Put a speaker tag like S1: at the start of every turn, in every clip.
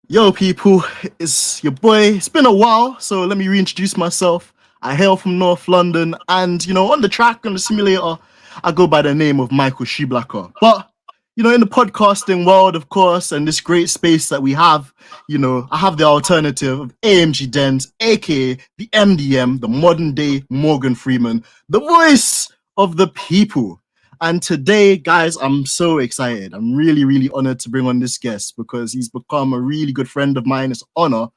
S1: Yo, people, it's your boy. It's been a while, so let me reintroduce myself. I hail from North London, and on the track on the simulator, I go by the name of Michael Shiblacker. But in the podcasting world, of course, and this great space that we have, I have the alternative of AMG Dens, aka the MDM, the modern day Morgan Freeman, the voice of the people. And today, guys, I'm so excited. I'm really, really honored to bring on this guest because he's become a really good friend of mine. It's an honor.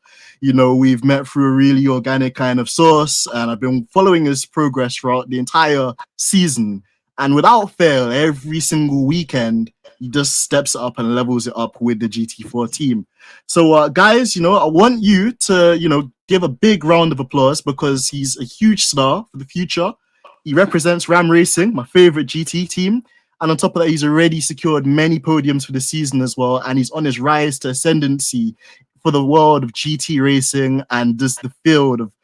S1: We've met through a really organic kind of source, and I've been following his progress throughout the entire season. And without fail, every single weekend, he just steps up and levels it up with the GT4 team. So, guys, I want you to, give a big round of applause because he's a huge star for the future. He represents Ram Racing, my favorite GT team. And on top of that, he's already secured many podiums for the season as well. And he's on his rise to ascendancy for the world of GT racing and just the field of,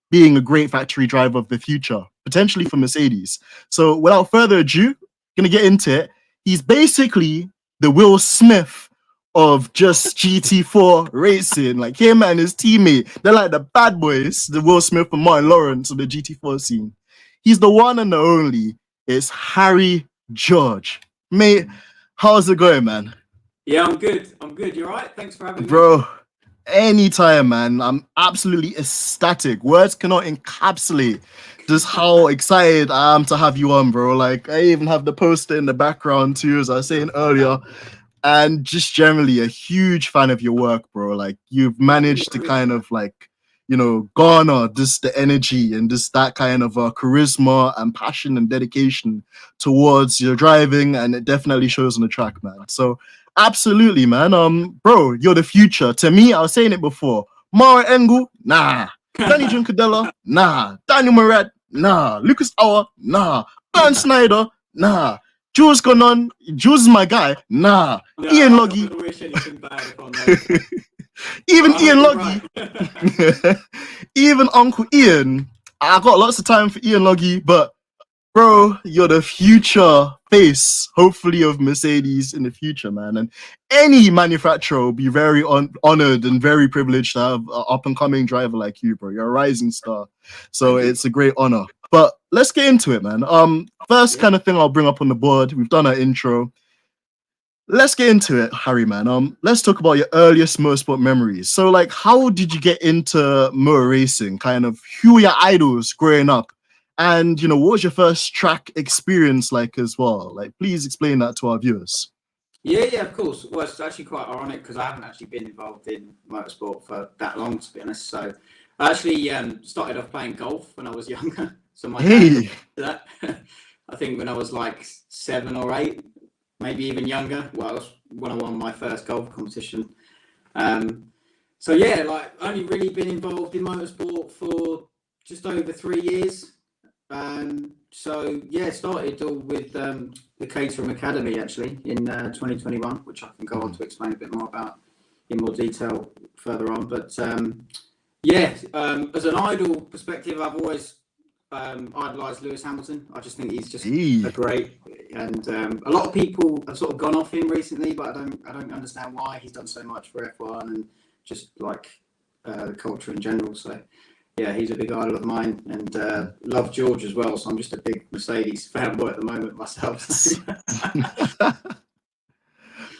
S1: being a great factory driver of the future, potentially for Mercedes. So without further ado, gonna get into it. He's basically the Will Smith of just GT4 racing. Like him and his teammate, they're like the bad boys, the Will Smith and Martin Lawrence of the GT4 scene. He's the one and the only. It's Harry George. Mate, how's it going, man?
S2: Yeah, I'm good. I'm good. You're right. Thanks for having me.
S1: Bro, anytime, man. I'm absolutely ecstatic. Words cannot encapsulate just how excited I am to have you on, bro. Like, I even have the poster in the background, too, as I was saying earlier. And just generally a huge fan of your work, bro. Like, you've managed to kind of garner just the energy and just that kind of charisma and passion and dedication towards your driving, and it definitely shows on the track, man. So absolutely, man. Bro, you're the future. To me, I was saying it before. Mara Engel, nah. Danny Juncadella, nah. Daniel Moret, nah. Lucas Auer, nah. Bernd Snyder, nah. Jules Gonon, Jules is my guy, nah.
S2: No,
S1: Ian
S2: I'm not
S1: Loggy.
S2: gonna wish anything bad upon those.
S1: Even
S2: But I
S1: Ian
S2: hope you're
S1: Loggy,
S2: right.
S1: even Uncle Ian. I got lots of time for Ian Loggy, but bro, you're the future face, hopefully, of Mercedes in the future, man. And any manufacturer will be very honored and very privileged to have an up and coming driver like you, bro. You're a rising star, so it's a great honor. But let's get into it, man. First kind of thing I'll bring up on the board. We've done our intro. Let's get into it, Harry, man. Let's talk about your earliest motorsport memories. So, like, how did you get into motor racing? Kind of, who were your idols growing up? And, what was your first track experience like as well? Like, please explain that to our viewers.
S2: Yeah, of course. Well, it's actually quite ironic because I haven't actually been involved in motorsport for that long, to be honest. So I actually started off playing golf when I was younger. So my dad that. I think when I was like 7 or 8, maybe even younger. Well, that was when I won my first golf competition. So yeah, like only really been involved in motorsport for just over 3 years. So yeah, started all with the Caterham Academy actually in 2021, which I can go on to explain a bit more about in more detail further on. But as an idol perspective, I've always idolised Lewis Hamilton. I just think he's just a great, and a lot of people have sort of gone off him recently, but I don't understand why. He's done so much for F1 and just like the culture in general. So yeah, he's a big idol of mine, and love George as well. So I'm just a big Mercedes fanboy at the moment myself.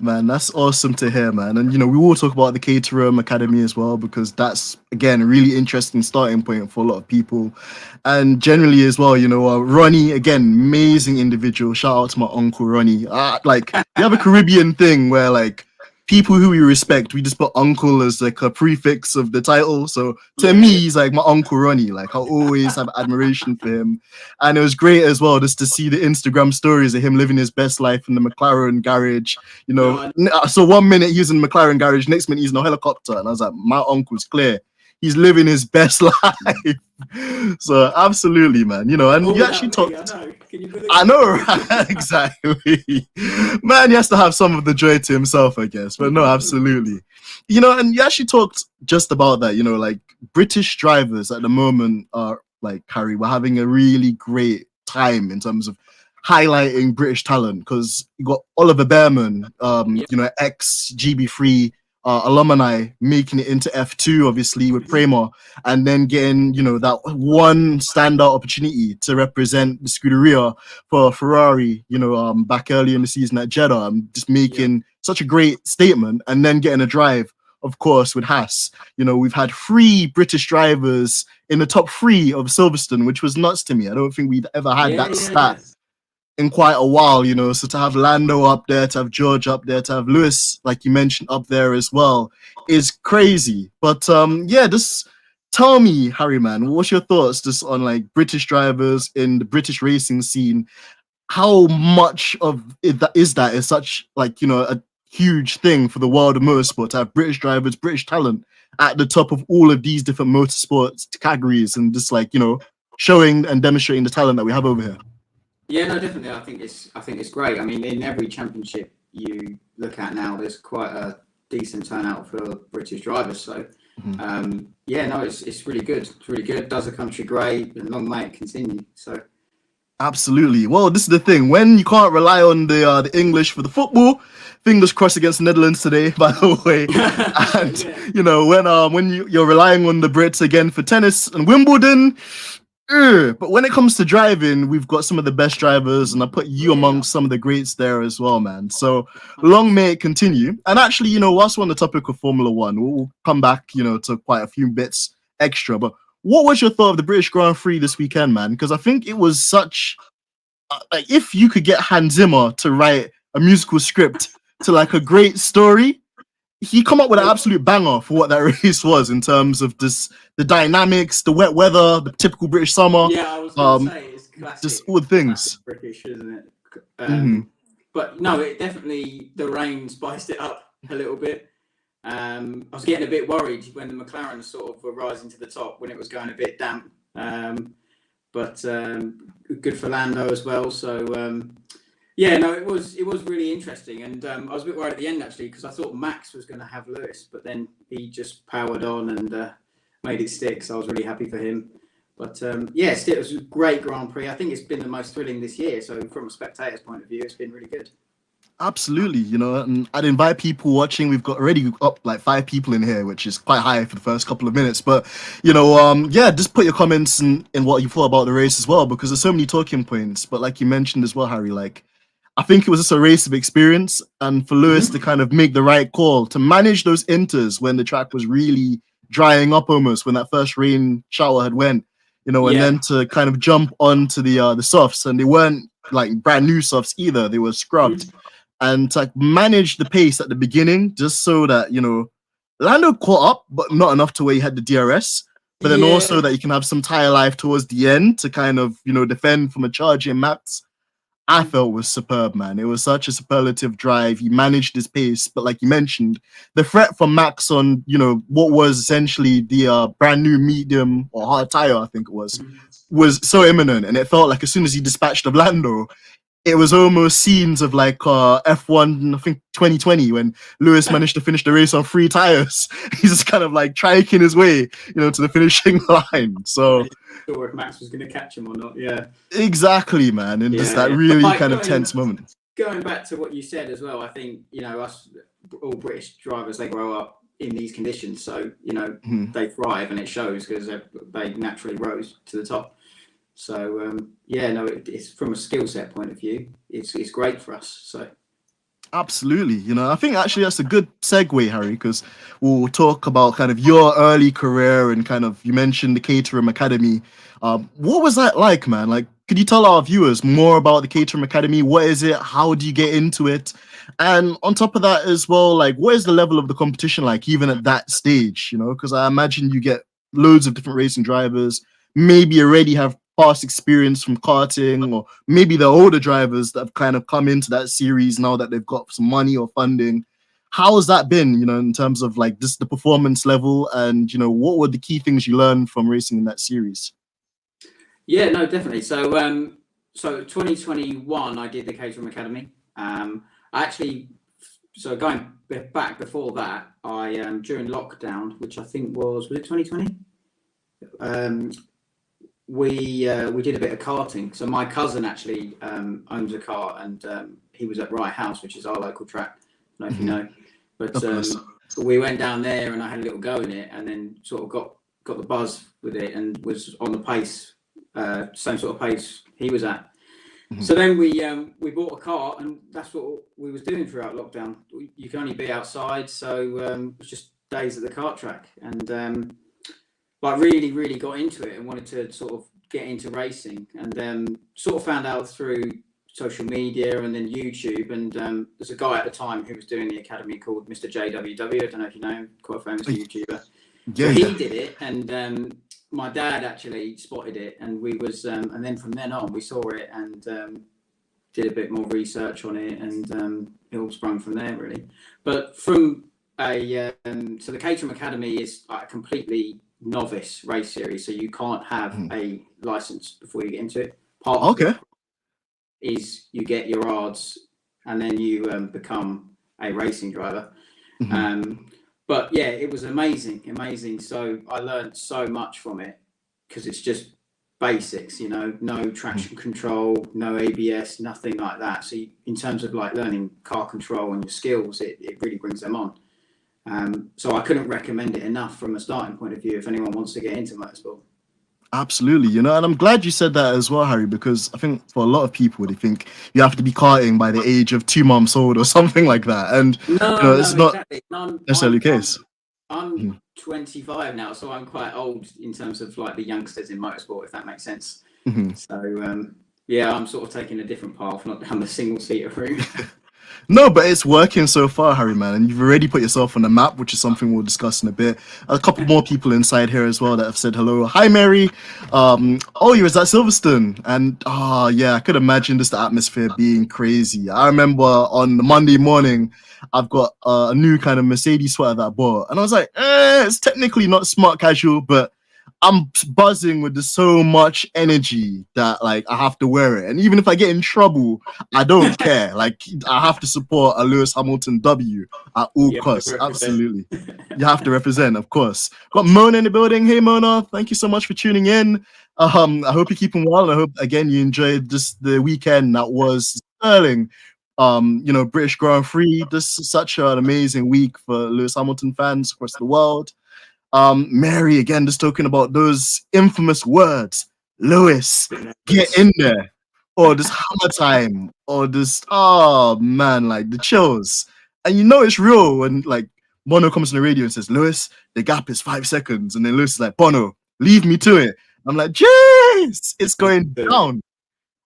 S1: Man, that's awesome to hear, man. And we will talk about the Caterham Academy as well, because that's again a really interesting starting point for a lot of people. And generally as well, Ronnie, again, amazing individual. Shout out to my uncle Ronnie. Like we have a Caribbean thing where like people who we respect, we just put uncle as like a prefix of the title. So to me, he's like my uncle Ronnie. Like I always have admiration for him. And it was great as well just to see the Instagram stories of him living his best life in the McLaren garage. So 1 minute he's in the McLaren garage, next minute he's in a helicopter. And I was like, my uncle's clear. He's living his best life. So absolutely, man. And you actually talked. I know, right? Exactly. Man, he has to have some of the joy to himself, I guess. But no, absolutely. And you actually talked just about that. Like British drivers at the moment are like Harry. We're having a really great time in terms of highlighting British talent because you got Oliver Behrman, ex GB3 alumni making it into F2, obviously with Prema, and then getting, you know, that one standout opportunity to represent the Scuderia for Ferrari, you know, back early in the season at Jeddah, and just making such a great statement, and then getting a drive, of course, with Haas. You know, we've had 3 British drivers in the top 3 of Silverstone, which was nuts to me. I don't think we'd ever had that stat in quite a while, you know. So to have Lando up there, to have George up there, to have Lewis, like you mentioned, up there as well, is crazy. But yeah, just tell me, Harry, man, what's your thoughts just on like British drivers in the British racing scene? How much of it that is such, like, you know, a huge thing for the world of motorsport to have British drivers, British talent at the top of all of these different motorsports categories, and just like, you know, showing and demonstrating the talent that we have over here.
S2: Yeah, no, definitely. I think it's great. I mean, in every championship you look at now, there's quite a decent turnout for British drivers. So, yeah, no, it's really good. It's really good. Does the country great, and long may it continue. So,
S1: absolutely. Well, this is the thing. When you can't rely on the English for the football, fingers crossed against the Netherlands today, by the way. And you know, when you're relying on the Brits again for tennis and Wimbledon. But when it comes to driving, we've got some of the best drivers, and I put you among some of the greats there as well, man. So long may it continue. And actually, you know, whilst we're on the topic of Formula One, we'll come back, you know, to quite a few bits extra. But what was your thought of the British Grand Prix this weekend, man? Because I think it was such, like, if you could get Hans Zimmer to write a musical script to like a great story, he come up with an absolute banger for what that race was in terms of this, the dynamics, the wet weather, the typical British summer.
S2: Yeah, I was going to say, it's classic.
S1: Just all the things.
S2: British, isn't it? But no, it definitely, the rain spiced it up a little bit. I was getting a bit worried when the McLarens sort of were rising to the top when it was going a bit damp. But good for Lando as well. So, yeah, no, it was really interesting, and I was a bit worried at the end actually because I thought Max was going to have Lewis, but then he just powered on and made it stick. So I was really happy for him. But yes, it was a great Grand Prix. I think it's been the most thrilling this year. So from a spectator's point of view, it's been really good.
S1: Absolutely, you know, and I'd invite people watching. We've got already up like 5 people in here, which is quite high for the first couple of minutes. But you know, yeah, just put your comments in what you thought about the race as well, because there's so many talking points. But like you mentioned as well, Harry, like, I think it was just a race of experience, and for Lewis to kind of make the right call, to manage those inters when the track was really drying up almost, when that first rain shower had went, you know, and then to kind of jump onto the softs, and they weren't like brand new softs either, they were scrubbed, and to like manage the pace at the beginning just so that, you know, Lando caught up, but not enough to where he had the DRS, but then also that you can have some tire life towards the end to kind of, you know, defend from a charging Max. I felt was superb, man. It was such a superlative drive. He managed his pace, but like you mentioned, the threat from Max on, you know, what was essentially the brand new medium or hard tire, I think it was so imminent. And it felt like as soon as he dispatched of Lando, it was almost scenes of like F1, I think 2020, when Lewis managed to finish the race on 3 tires. He's just kind of like triking his way, you know, to the finishing line. So
S2: sure if Max was going to catch him or not. Yeah,
S1: exactly, man. And just that really kind of tense moment.
S2: Going back to what you said as well, I think, you know, us all British drivers, they grow up in these conditions, so you know they thrive, and it shows because they naturally rose to the top. So yeah, no, it's from a skill set point of view, it's great for us. So
S1: absolutely, you know, I think actually that's a good segue, Harry, because we'll talk about kind of your early career and kind of, you mentioned the Caterham Academy. What was that like, man? Like, could you tell our viewers more about the Caterham Academy? What is it? How do you get into it? And on top of that as well, like, what is the level of the competition like, even at that stage? You know, because I imagine you get loads of different racing drivers, maybe already have past experience from karting, or maybe the older drivers that have kind of come into that series now that they've got some money or funding. How has that been, you know, in terms of like just the performance level, and, you know, what were the key things you learned from racing in that series?
S2: Yeah, no, definitely. So so 2021 I did the Caterham Academy. So going back before that, I during lockdown, which I think was it 2020? We did a bit of karting. So my cousin actually owns a kart, and he was at Wright House, which is our local track. I don't know if you know, but we went down there and I had a little go in it, and then sort of got the buzz with it and was on the pace, same sort of pace he was at.
S1: Mhm.
S2: So then we bought a cart, and that's what we was doing throughout lockdown. You can only be outside, so it was just days at the kart track, and like really got into it and wanted to sort of get into racing, and sort of found out through social media and then YouTube. And there's a guy at the time who was doing the academy called Mr. JWW. I don't know if you know him, quite a famous YouTuber. So he did it, and my dad actually spotted it, and we was, and then from then on we saw it and did a bit more research on it, and it all sprung from there really. But from so the Caterham Academy is like a completely novice race series, so you can't have a license before you get into it. Part of it is you get your ARDs and then you become a racing driver. But yeah, it was amazing. So I learned so much from it because it's just basics, you know, no traction control, no ABS, nothing like that. So in terms of like learning car control and your skills, it really brings them on. So I couldn't recommend it enough from a starting point of view if anyone wants to get into motorsport.
S1: Absolutely, you know, and I'm glad you said that as well, Harry, because I think for a lot of people, they think you have to be karting by the age of 2 months old or something like that. And
S2: no,
S1: it's
S2: exactly.
S1: not necessarily the case.
S2: I'm 25 now, so I'm quite old in terms of like the youngsters in motorsport, if that makes sense. So yeah, I'm sort of taking a different path, not down the single-seater route.
S1: No, but it's working so far, Harry, man, and you've already put yourself on the map, which is something we'll discuss in a bit. A couple more people inside here as well that have said hello. Hi, Mary. Oh, you was at Silverstone, and yeah, I could imagine just the atmosphere being crazy. I remember on the Monday morning, I've got a new kind of Mercedes sweater that I bought, and I was like, it's technically not smart casual, but I'm buzzing with so much energy that like I have to wear it, and even if I get in trouble, I don't care. Like I have to support a Lewis Hamilton W at all costs. Absolutely, you have to represent, of course. Got Mona in the building. Hey Mona, thank you so much for tuning in. I hope you're keeping well, and I hope again you enjoyed just the weekend that was sterling. You know, British Grand Prix. This is such an amazing week for Lewis Hamilton fans across the world. Mary again, just talking about those infamous words, Lewis, get in there, or this hammer time, or this, oh man, like the chills. And you know it's real when like Bono comes on the radio and says, Lewis, the gap is 5 seconds, and then Lewis is like, Bono, leave me to it. I'm like, jeez, it's going down.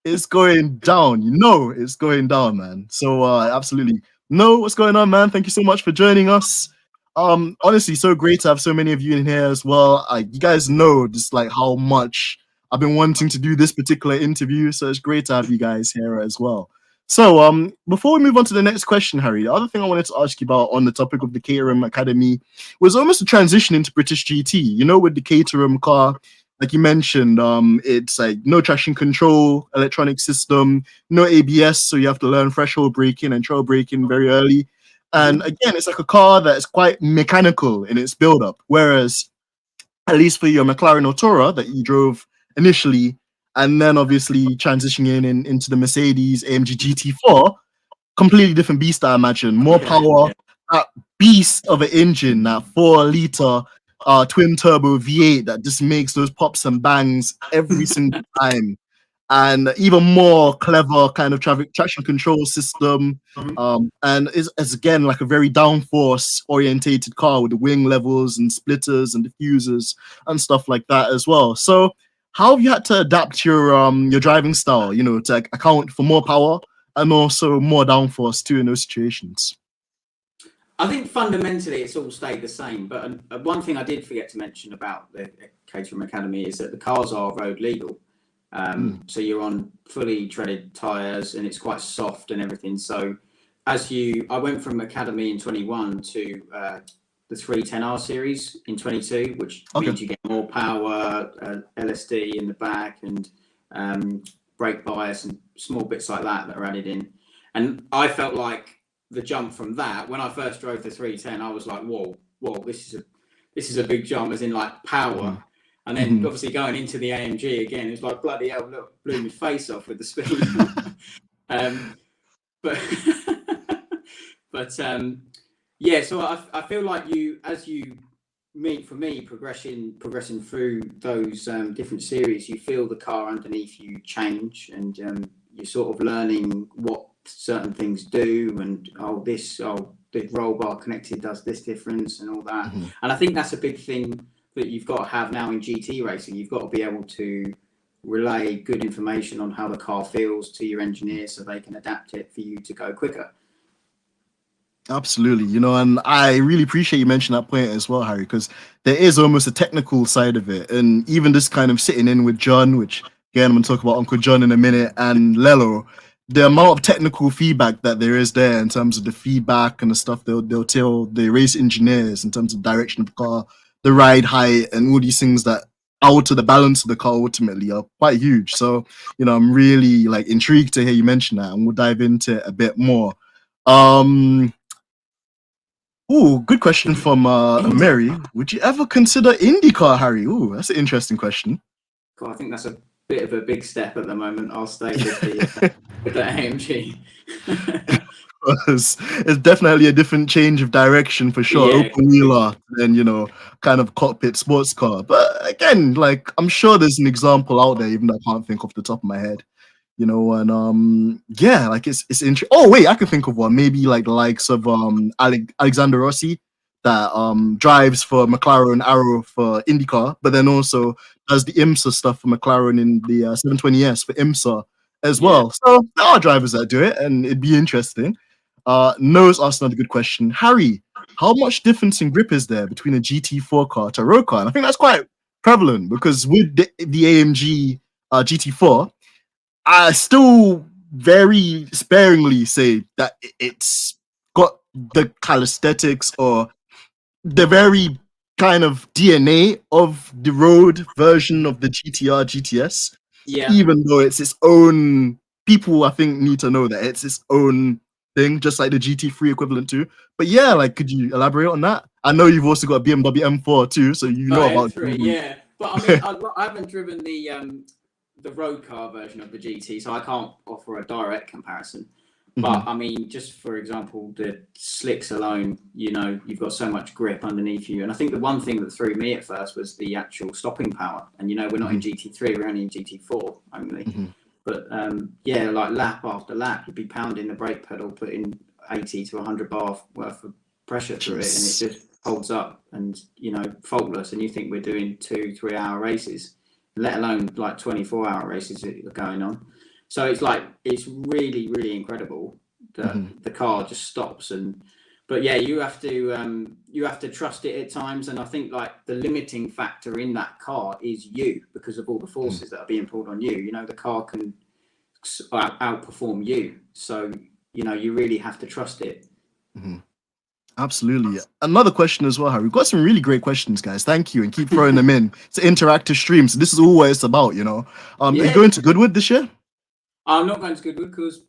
S1: It's going down. You know it's going down, man. So absolutely. No, what's going on, man? Thank you so much for joining us. Honestly, so great to have so many of you in here as well. You guys know just like how much I've been wanting to do this particular interview, so it's great to have you guys here as well. So before we move on to the next question, Harry, the other thing I wanted to ask you about on the topic of the Caterham Academy was almost a transition into British GT. You know, with the Caterham car, like you mentioned, it's like no traction control, electronic system, no ABS, so you have to learn threshold braking and trail braking very early. And again, it's like a car that's quite mechanical in its build-up. Whereas, at least for your McLaren Artura that you drove initially, and then obviously transitioning into the Mercedes AMG GT4, completely different beast, I imagine. More power, that beast of an engine, that 4-liter twin turbo V8 that just makes those pops and bangs every single time. And even more clever kind of traction control system, and is again like a very downforce orientated car with the wing levels and splitters and diffusers and stuff like that as well. So how have you had to adapt your driving style, you know, to account for more power and also more downforce too in those situations?
S2: I think fundamentally it's all stayed the same, but one thing I did forget to mention about the Caterham Academy is that the cars are road legal. So you're on fully treaded tyres and it's quite soft and everything. So I went from Academy in 21 to the 310R series in 22, which means you get more power, LSD in the back, and brake bias and small bits like that are added in. And I felt like the jump from that, when I first drove the 310, I was like, whoa, this is a big jump, as in like power. And then obviously going into the AMG again, it's like, bloody hell, look, blew my face off with the speed. But Yeah, so I feel like as you meet, for me, progressing through those different series, you feel the car underneath you change, and you're sort of learning what certain things do, and the roll bar connected does this difference and all that.
S1: Mm-hmm.
S2: And I think that's a big thing that you've got to have now in GT racing. You've got to be able to relay good information on how the car feels to your engineers so they can adapt it for you to go quicker.
S1: Absolutely, and I really appreciate you mentioning that point as well, Harry, because there is almost a technical side of it, and even this kind of sitting in with John, which again I'm gonna talk about Uncle John in a minute, and Lello, the amount of technical feedback that there is there in terms of the feedback and the stuff they'll tell the race engineers in terms of direction of the car, the ride height, and all these things that alter the balance of the car ultimately are quite huge. So I'm really like intrigued to hear you mention that, and we'll dive into it a bit more. Oh, good question from Mary. Would you ever consider IndyCar, Harry? Oh, that's an interesting question.
S2: God, I think that's a bit of a big step at the moment. I'll stay with the AMG.
S1: It's definitely a different change of direction for sure.
S2: Yeah,
S1: Open wheeler, then kind of cockpit sports car. But again, like I'm sure there's an example out there, even though I can't think off the top of my head. And yeah, like it's interesting. Oh wait, I can think of one. Maybe like the likes of Alexander Rossi that drives for McLaren Arrow for IndyCar, but then also does the IMSA stuff for McLaren in the 720S for IMSA as well. So there are drivers that do it, and it'd be interesting. Noah's asked another good question. Harry, how much difference in grip is there between a GT4 car to a road car? And I think that's quite prevalent because with the AMG GT4, I still very sparingly say that it's got the calisthenics or the very kind of DNA of the road version of the GTR GTS.
S2: yeah.
S1: Even though it's its own, people I think need to know that it's its own thing, just like the GT3 equivalent to. But yeah, like, could you elaborate on that? I know you've also got a BMW M4 too, so you know about
S2: M3, yeah. But I mean, I haven't driven the road car version of the GT, so I can't offer a direct comparison. But I mean, just for example, the slicks alone, you've got so much grip underneath you. And I think the one thing that threw me at first was the actual stopping power. And we're not in GT3, we're only in GT4 only. But yeah, like lap after lap, you'd be pounding the brake pedal, putting 80 to 100 bar worth of pressure through it, and it just holds up and faultless. And you think we're doing 2-3 hour races, let alone like 24-hour races that are going on. So it's really, really incredible that the car just stops. But yeah, you have to trust it at times. And I think like the limiting factor in that car is you, because of all the forces that are being pulled on you. The car can outperform you. So you really have to trust it.
S1: Absolutely. Another question as well, Harry. We've got some really great questions, guys. Thank you, and keep throwing them in. It's an interactive stream, so this is all what it's about. Are you going to Goodwood this year?
S2: I'm not going to Goodwood because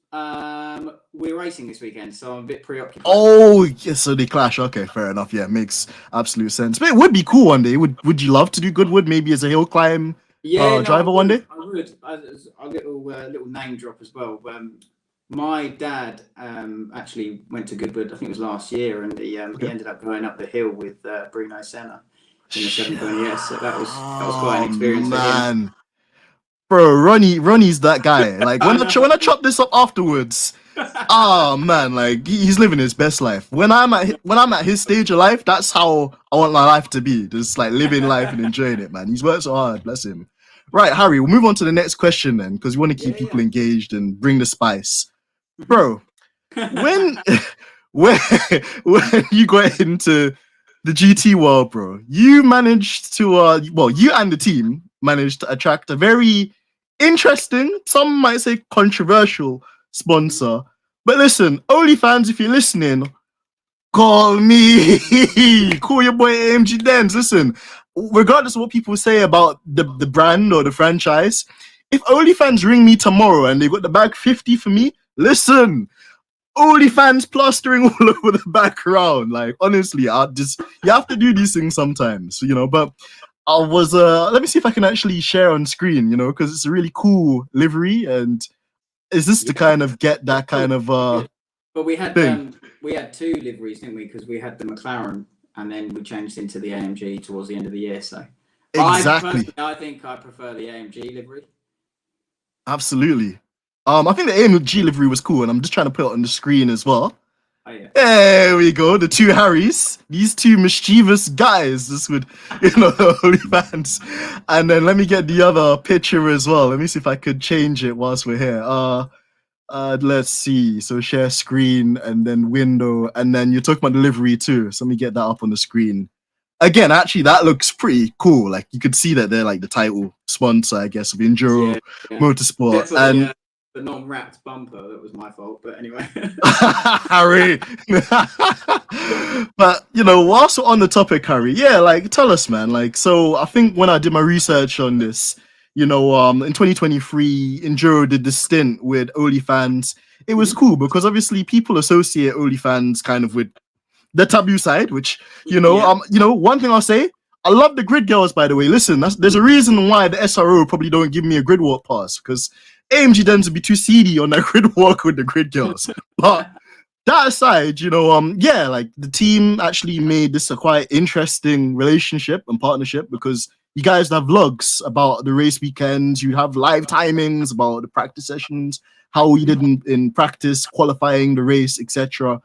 S2: we're racing this weekend, so I'm a bit preoccupied.
S1: Oh, yes, so they clash. Okay, fair enough. Yeah, makes absolute sense. But it would be cool one day. Would you love to do Goodwood maybe as a hill climb driver one day?
S2: I would. A little name drop as well. My dad actually went to Goodwood, I think it was last year, and he ended up going up the hill with Bruno Senna in the 720S. So that was quite an experience for him.
S1: Bro, Ronnie's that guy. Like when I chop this up afterwards, man, like he's living his best life. When I'm at his stage of life, that's how I want my life to be. Just like living life and enjoying it, man. He's worked so hard, bless him. Right, Harry, we'll move on to the next question then, because we want to keep people engaged and bring the spice. Bro, when you got into the GT world, bro, you managed to you and the team managed to attract a very interesting, some might say controversial sponsor. But listen, OnlyFans, if you're listening, call me. Call your boy AMG Dens. Listen, regardless of what people say about the brand or the franchise, if OnlyFans ring me tomorrow and they got the bag 50 for me, listen, OnlyFans plastering all over the background. Like, honestly, you have to do these things sometimes, but I was let me see if I can actually share on screen, because it's a really cool livery, and is this to kind of get that kind of
S2: but we had we had two liveries, didn't we? Because we had the McLaren, and then we changed into the AMG towards the end of the year. So,
S1: Exactly.
S2: I think I prefer the AMG livery.
S1: Absolutely. I think the AMG livery was cool, and I'm just trying to put it on the screen as well.
S2: Oh yeah.
S1: There we go, the two Harrys, these two mischievous guys, just with OnlyFans. And then let me get the other picture as well. Let me see if I could change it whilst we're here. Let's see. So share screen and then window, and then you're talking about delivery too. So let me get that up on the screen. Again, actually, that looks pretty cool. Like you could see that they're like the title sponsor, I guess, of Enduro Motorsport. And
S2: the non-wrapped bumper, that was my fault. But anyway,
S1: Harry. But whilst we're on the topic, Harry, like tell us, man. Like, so I think when I did my research on this, in 2023, Enduro did this stint with OnlyFans. It was cool because obviously people associate OnlyFans kind of with the taboo side, which one thing I'll say, I love the grid girls, by the way. Listen, there's a reason why the SRO probably don't give me a grid walk pass, because AMG tends to be too seedy on that grid walk with the grid girls. But that aside, like the team actually made this a quite interesting relationship and partnership, because you guys have vlogs about the race weekends, you have live timings about the practice sessions, how you did in practice, qualifying the race, etc.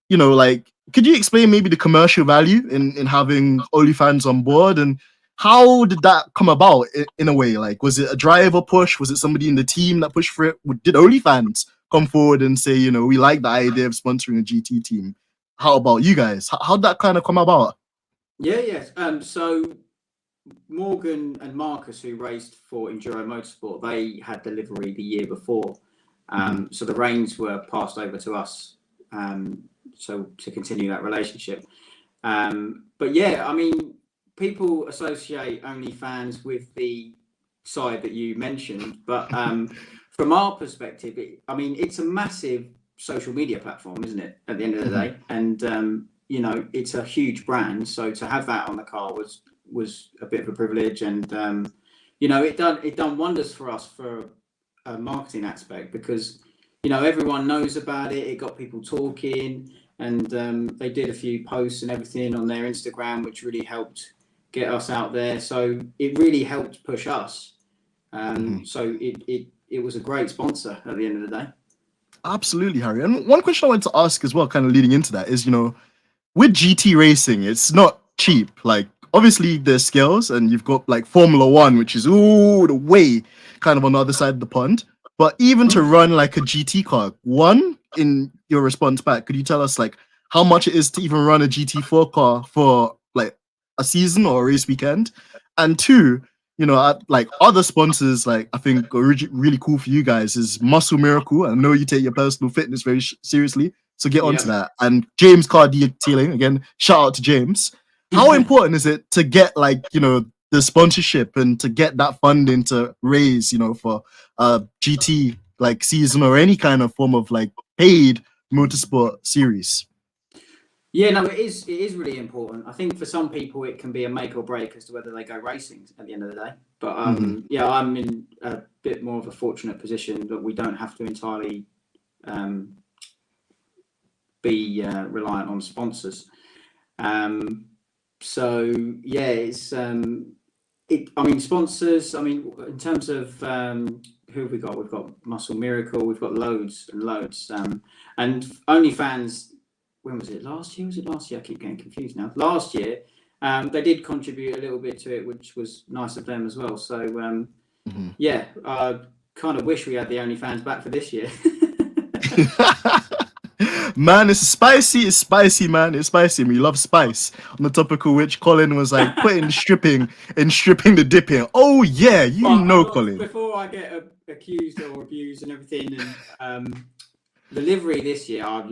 S1: Like, could you explain maybe the commercial value in having OnlyFans on board, and how did that come about in a way? Like, was it a driver push? Was it somebody in the team that pushed for it? Did OnlyFans come forward and say, we like the idea of sponsoring a GT team? How about you guys? How'd that kind of come about?
S2: Yes. So Morgan and Marcus, who raced for Enduro Motorsport, they had delivery the year before. So the reins were passed over to us. So to continue that relationship. But yeah, I mean, people associate OnlyFans with the side that you mentioned, but from our perspective, it's a massive social media platform, isn't it? At the end of the day, and it's a huge brand. So to have that on the car was a bit of a privilege, and it done wonders for us for a marketing aspect, because everyone knows about it. It got people talking, and they did a few posts and everything on their Instagram, which really helped get us out there. So it really helped push us. So it was a great sponsor at the end of the day.
S1: Absolutely, Harry. And one question I wanted to ask as well, kind of leading into that, is with GT racing, it's not cheap. Like, obviously there's skills, and you've got like Formula One, which is the way kind of on the other side of the pond. But even to run like a GT car, one, in your response back, could you tell us like how much it is to even run a GT4 car for like a season or a race weekend? And two, like other sponsors, like I think are really cool for you guys is Muscle Miracle. I know you take your personal fitness very seriously, so get onto that. And James Car Detailing, again, shout out to James. How important is it to get like the sponsorship and to get that funding to raise for a GT like season or any kind of form of like paid motorsport series?
S2: Yeah, no, it is really important. I think for some people it can be a make or break as to whether they go racing at the end of the day. But yeah, I'm in a bit more of a fortunate position that we don't have to entirely be reliant on sponsors. So yeah, it's sponsors. In terms of who have we got? We've got Muscle Miracle. We've got loads and loads. And OnlyFans. When was it? Last year? Was it last year? I keep getting confused now. Last year, they did contribute a little bit to it, which was nice of them as well. So yeah, I kind of wish we had the OnlyFans back for this year.
S1: Man, it's spicy, man. It's spicy. We love spice. On the topic of which Colin was like putting stripping the dipping. Oh yeah, Colin.
S2: Before I get accused or abused and everything, and the livery this year I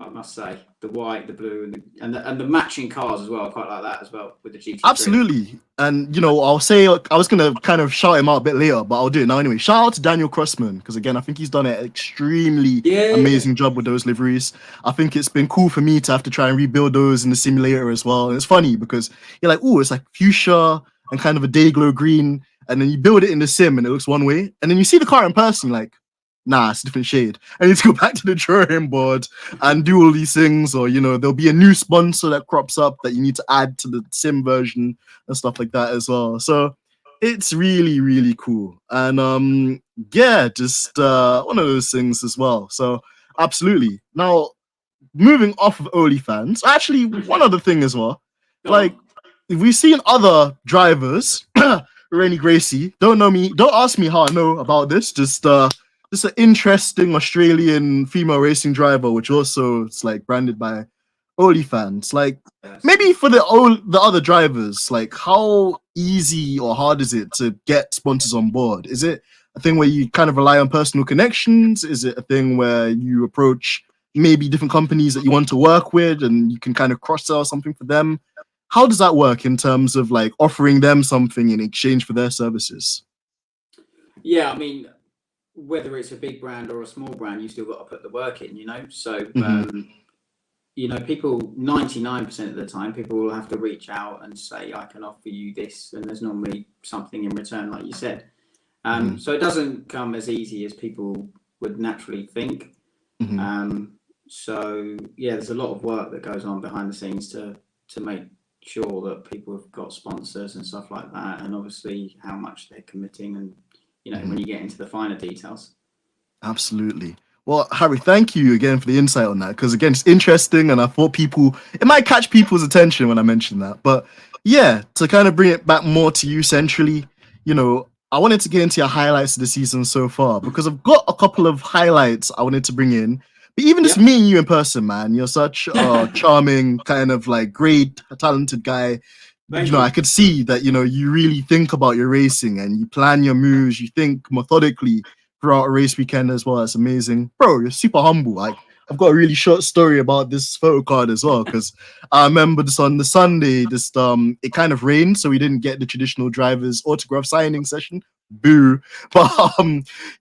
S2: must say, the white, the blue, and the matching cars as well. I quite like that as well with the GT3.
S1: Absolutely. And I'll say I was gonna kind of shout him out a bit later, but I'll do it now anyway. Shout out to Daniel Crossman, because again I think he's done an extremely amazing job with those liveries. I think it's been cool for me to have to try and rebuild those in the simulator as well. And it's funny because you're like, it's like fuchsia and kind of a day glow green, and then you build it in the sim and it looks one way, and then you see the car in person, like, nah, it's a different shade. I need to go back to the drawing board and do all these things, or there'll be a new sponsor that crops up that you need to add to the sim version and stuff like that as well. So it's really, really cool. And yeah, just one of those things as well. So absolutely. Now, moving off of OnlyFans, actually, one other thing as well. Like, we've seen other drivers, Rennie Gracie. Don't know me. Don't ask me how I know about this. Just an interesting Australian female racing driver, which also is like branded by OnlyFans. Like, maybe for the other drivers, like, how easy or hard is it to get sponsors on board? Is it a thing where you kind of rely on personal connections? Is it a thing where you approach maybe different companies that you want to work with and you can kind of cross-sell something for them? How does that work in terms of like offering them something in exchange for their services?
S2: Yeah, I mean, whether it's a big brand or a small brand, you still got to put the work in, So, people 99% of the time, people will have to reach out and say, I can offer you this. And there's normally something in return, like you said. So it doesn't come as easy as people would naturally think. So yeah, there's a lot of work that goes on behind the scenes to make sure that people have got sponsors and stuff like that, and obviously how much they're committing, and when you get into the finer details.
S1: Absolutely. Well, Harry, thank you again for the insight on that, because again, it's interesting, and I thought it might catch people's attention when I mentioned that. But yeah, to kind of bring it back more to you centrally, I wanted to get into your highlights of the season so far, because I've got a couple of highlights I wanted to bring in. But even just meeting you in person, man, you're such a charming, kind of like great, talented guy. I could see that, you really think about your racing and you plan your moves. You think methodically throughout a race weekend as well. That's amazing. Bro, you're super humble. Like, I've got a really short story about this photo card as well, because I remember this on the Sunday, it kind of rained, so we didn't get the traditional driver's autograph signing session. Boo. But,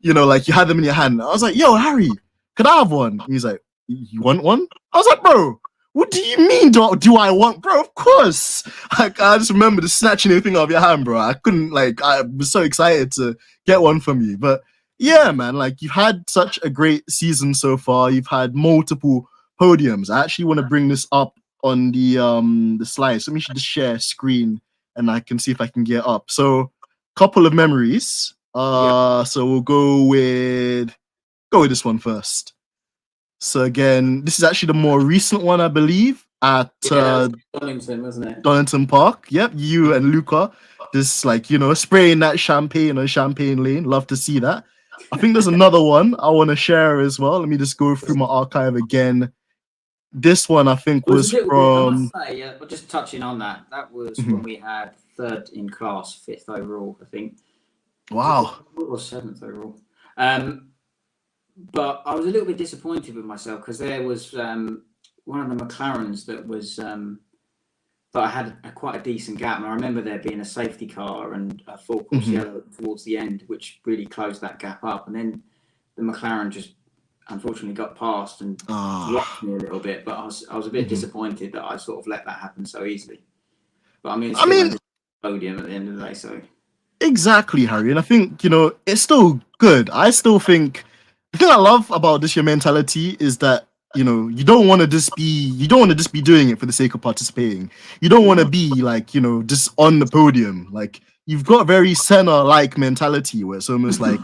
S1: like, you had them in your hand. I was like, yo, Harry, could I have one? And he's like, you want one? I was like, bro, what do you mean do I want? Bro, of course. Like, I just remember the snatching everything out of your hand, bro. I was so excited to get one from you. But yeah, man, like, you've had such a great season so far. You've had multiple podiums. I actually want to bring this up on the slides. Let me just share screen and I can see if I can get up. So, couple of memories. So we'll go with this one first. So again, this is actually the more recent one, I believe, at
S2: Donington, wasn't it?
S1: Donington Park. Yep, you and Luca, just spraying that champagne on Champagne Lane. Love to see that. I think there's another one I want to share as well. Let me just go through my archive again. This one I think was from.
S2: I must say, just touching on that. That was when we had 3rd in class, 5th overall, I think.
S1: Wow.
S2: Or 7th overall. But I was a little bit disappointed with myself, because there was one of the McLarens that was that I had quite a decent gap, and I remember there being a safety car and a full course yellow towards the end, which really closed that gap up. And then the McLaren just unfortunately got past and lost me a little bit. But I was a bit disappointed that I sort of let that happen so easily. But I mean, podium at the end of the day, so
S1: exactly, Harry. And I think it's still good. I still think. The thing I love about your mentality is that you don't want to just be doing it for the sake of participating. You don't want to be like just on the podium. Like, you've got a very Senna-like mentality where it's almost like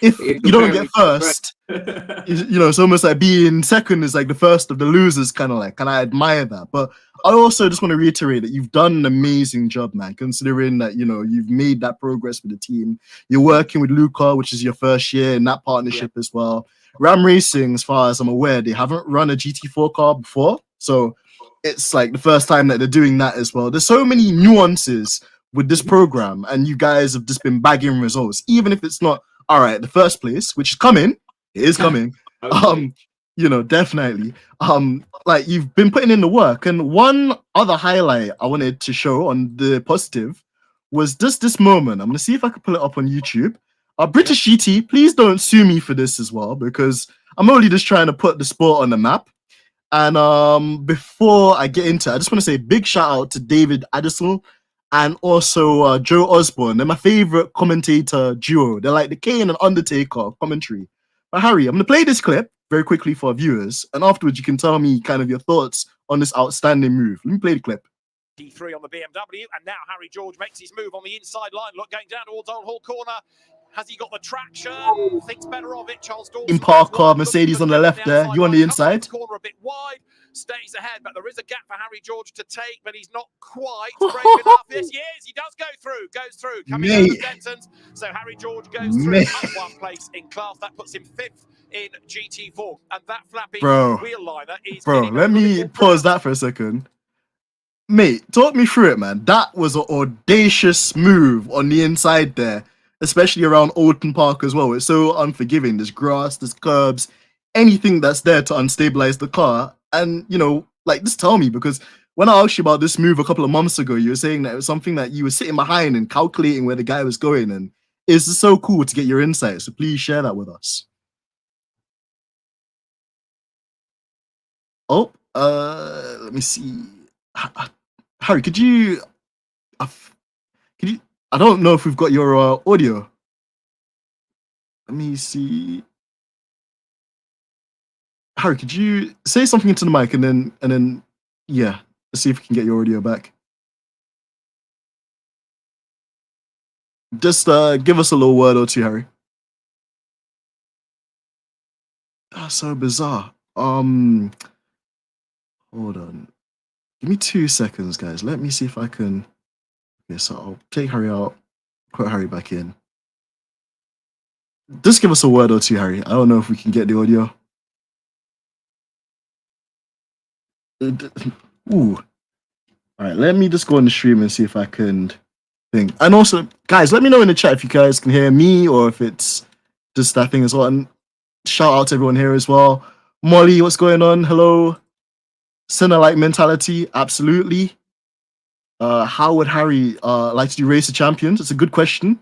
S1: if you don't get first, it's almost like being second is like the first of the losers, kind of like. And I admire that. But I also just want to reiterate that you've done an amazing job, man, considering that, you've made that progress with the team. You're working with Luca, which is your first year in that partnership as well. Ram Racing, as far as I'm aware, they haven't run a GT4 car before. So it's like the first time that they're doing that as well. There's so many nuances with this program, and you guys have just been bagging results, even if it's not, all right, the first place, which is coming. It is coming. Definitely. Like, you've been putting in the work. And one other highlight I wanted to show on the positive was just this moment. I'm gonna see if I can pull it up on YouTube. British GT, please don't sue me for this as well, because I'm only just trying to put the sport on the map. And before I get into it, I just want to say big shout out to David Addison and also Joe Osborne. They're my favorite commentator duo. They're like the Kane and Undertaker commentary. But Harry, I'm going to play this clip very quickly for our viewers, and afterwards you can tell me kind of your thoughts on this outstanding move. Let me play the clip.
S3: D3 on the BMW, and now Harry George makes his move on the inside line. Look, going down towards Old Hall corner. Has he got the traction? Thinks better of it. Charles Dawson.
S1: In park car, Mercedes on the left there. You on the inside.
S3: Corner a bit wide. Stays ahead, but there is a gap for Harry George to take, but he's not quite brave enough. Yes, he is. He does go through. Goes through. Coming out of Denton's. So Harry George goes through up one place in class. That puts him 5th in GT4. And that flappy wheel liner is...
S1: Bro, let me pause that for a second. Mate, talk me through it, man. That was an audacious move on the inside there, especially around Alton Park as well. It's so unforgiving. There's grass, there's curbs, anything that's there to unstabilize the car. And, you know, like, just tell me, because when I asked you about this move a couple of months ago, you were saying that it was something that you were sitting behind and calculating where the guy was going. And it's just so cool to get your insights. So please share that with us. Oh, let me see. Harry, could you, I don't know if we've got your audio. Let me see. Harry, could you say something into the mic and then, yeah, let's see if we can get your audio back. Just give us a little word or two, Harry. That's so bizarre. Hold on. Give me 2 seconds, guys. Let me see if I can. Okay, so I'll take Harry out, put Harry back in. Just give us a word or two, Harry. I don't know if we can get the audio. Ooh. All right, let me just go on the stream and see if I can think. And also, guys, let me know in the chat if you guys can hear me or if it's just that thing as well. And shout out to everyone here as well. Molly, what's going on? Hello. Sinner-like mentality, absolutely. How would Harry like to do Race of Champions? It's a good question.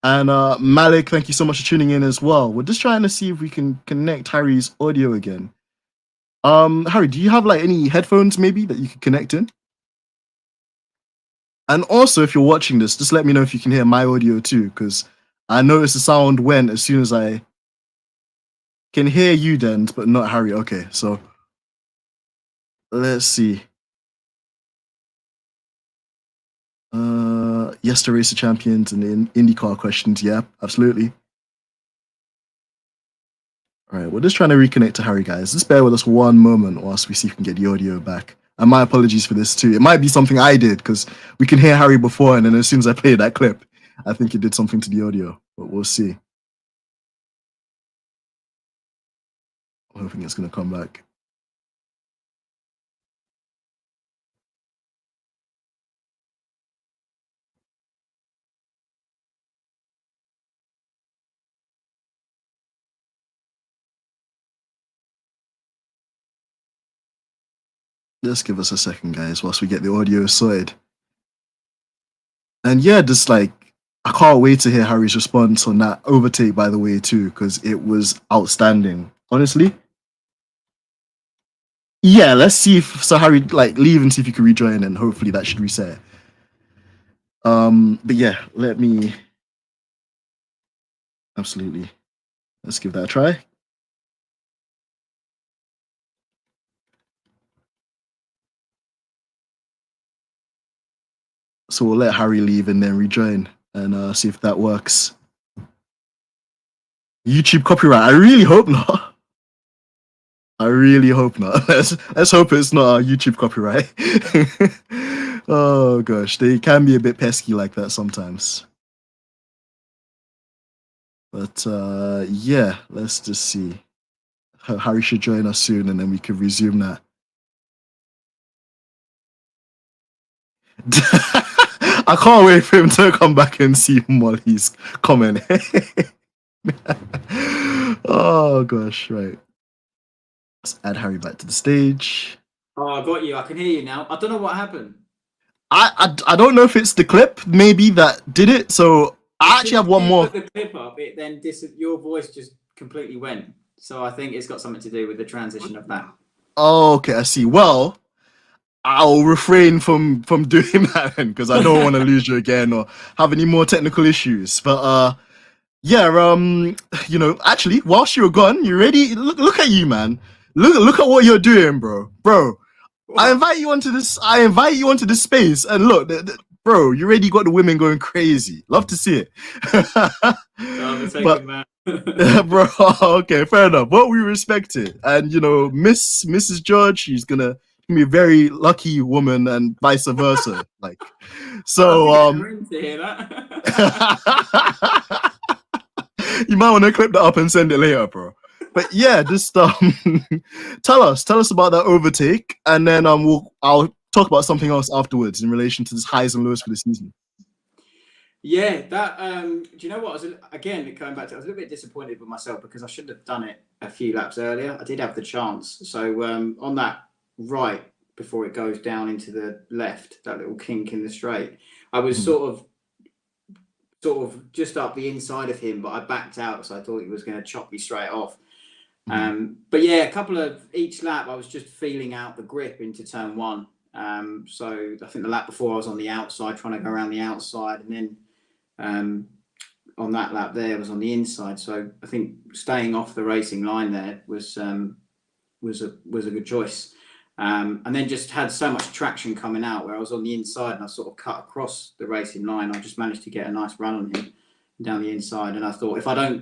S1: And Malik, thank you so much for tuning in as well. We're just trying to see if we can connect Harry's audio again. Harry, do you have like any headphones maybe that you could connect in? And also, if you're watching this, just let me know if you can hear my audio too, because I noticed the sound went as soon as I can hear you, Dens, but not Harry. Okay, so let's see. Yes to Race of Champions and the IndyCar questions. Yeah, absolutely. All right, we're just trying to reconnect to Harry, guys. Just bear with us one moment whilst we see if we can get the audio back. And my apologies for this too. It might be something I did because we can hear Harry before, and then as soon as I play that clip, I think it did something to the audio, but we'll see. I'm hoping it's going to come back. Just give us a second, guys, whilst we get the audio sorted. And yeah, just like, I can't wait to hear Harry's response on that overtake, by the way, too, because it was outstanding, honestly. Yeah, let's see if, so Harry, like, leave and see if you can rejoin, and hopefully that should reset. But yeah, let me, absolutely. Let's give that a try. So we'll let Harry leave and then rejoin and see if that works. YouTube copyright? I really hope not. I really hope not. Let's hope it's not a YouTube copyright. Oh gosh, they can be a bit pesky like that sometimes. But yeah, let's just see. Harry should join us soon and then we can resume that. I can't wait for him to come back and see Molly's comment. Oh gosh, right. Let's add Harry back to the stage.
S2: Oh, I got you. I can hear you now. I don't know what happened.
S1: I don't know if it's the clip maybe that did it. So I actually have one more.
S2: Put the clip up, it then your voice just completely went. So I think it's got something to do with the transition of that.
S1: Oh, okay, I see. Well, I'll refrain from doing that because I don't want to lose you again or have any more technical issues. But Yeah, actually, whilst you were gone, you ready? Look at you, man. Look at what you're doing, bro. I invite you onto this. I invite you onto this space, and look, bro, you already got the women going crazy. Love to see it.
S2: I'm a
S1: But
S2: taken man.
S1: bro, okay, fair enough. But we respect it, and Mrs. George, she's gonna be a very lucky woman, and vice versa. Like,
S2: I'll
S1: so
S2: be getting a ring to hear that.
S1: you might want to clip that up and send it later, bro. But yeah, just tell us about that overtake, and then I'll talk about something else afterwards in relation to this highs and lows for the season.
S2: Yeah, that do you know what? Again, going back to, I was a little bit disappointed with myself because I should have done it a few laps earlier. I did have the chance. So on that right before it goes down into the left, that little kink in the straight, I was sort of just up the inside of him, but I backed out, so I thought he was going to chop me straight off. But yeah, a couple of each lap, I was just feeling out the grip into turn one. So I think the lap before I was on the outside, trying to go around the outside, and then on that lap there was on the inside. So I think staying off the racing line there was a good choice. And then just had so much traction coming out where I was on the inside and I sort of cut across the racing line. I just managed to get a nice run on him down the inside. And I thought,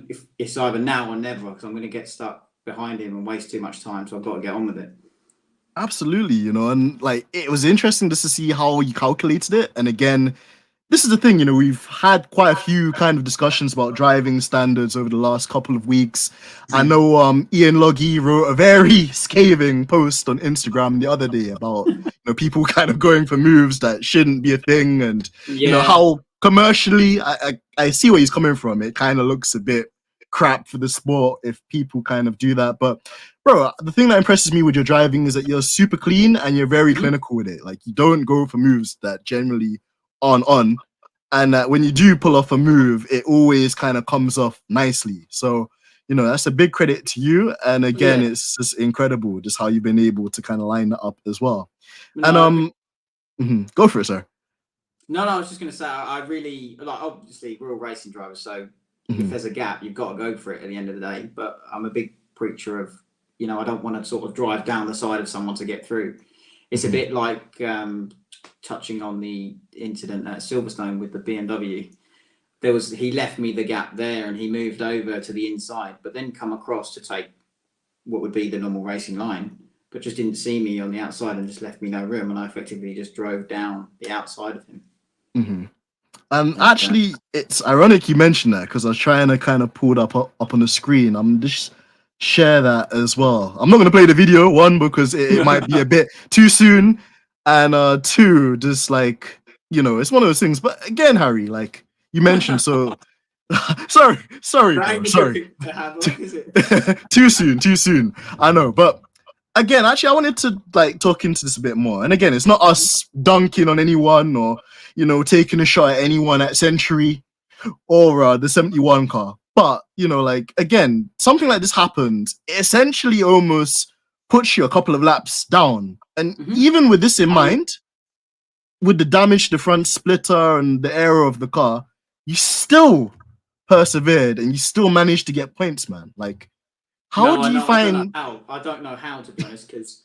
S2: if it's either now or never, because I'm going to get stuck behind him and waste too much time. So I've got to get on with it.
S1: Absolutely, and like it was interesting just to see how you calculated it. And again, this is the thing, we've had quite a few kind of discussions about driving standards over the last couple of weeks. I know Ian Loggy wrote a very scathing post on Instagram the other day about people kind of going for moves that shouldn't be a thing, and how commercially I see where he's coming from. It kind of looks a bit crap for the sport if people kind of do that. But bro, the thing that impresses me with your driving is that you're super clean and you're very clinical with it. Like, you don't go for moves that generally aren't on, and when you do pull off a move, it always kind of comes off nicely. So that's a big credit to you. And again, it's just incredible just how you've been able to kind of line that up as well. And go for it, sir.
S2: No, I was just going to say, I really like, obviously we're all racing drivers, so if there's a gap, you've got to go for it at the end of the day. But I'm a big preacher of, I don't want to sort of drive down the side of someone to get through. It's a bit like touching on the incident at Silverstone with the BMW. He left me the gap there and he moved over to the inside, but then come across to take what would be the normal racing line, but just didn't see me on the outside and just left me no room. And I effectively just drove down the outside of him.
S1: Actually, it's ironic you mentioned that, because I was trying to kind of pull it up on the screen. I'm just share that as well. I'm not going to play the video, one, because it might be a bit too soon, and two, just like, it's one of those things. But again, Harry, like you mentioned, so sorry, bro, sorry. Too soon. I know, but again, actually, I wanted to like talk into this a bit more. And again, it's not us dunking on anyone or taking a shot at anyone at Century or the 71 car. But, like, again, something like this happened, it essentially almost puts you a couple of laps down. And even with this in mind, with the damage to the front splitter and the error of the car, you still persevered and you still managed to get points, man. Like, how do you find...
S2: I don't know how, to be honest, because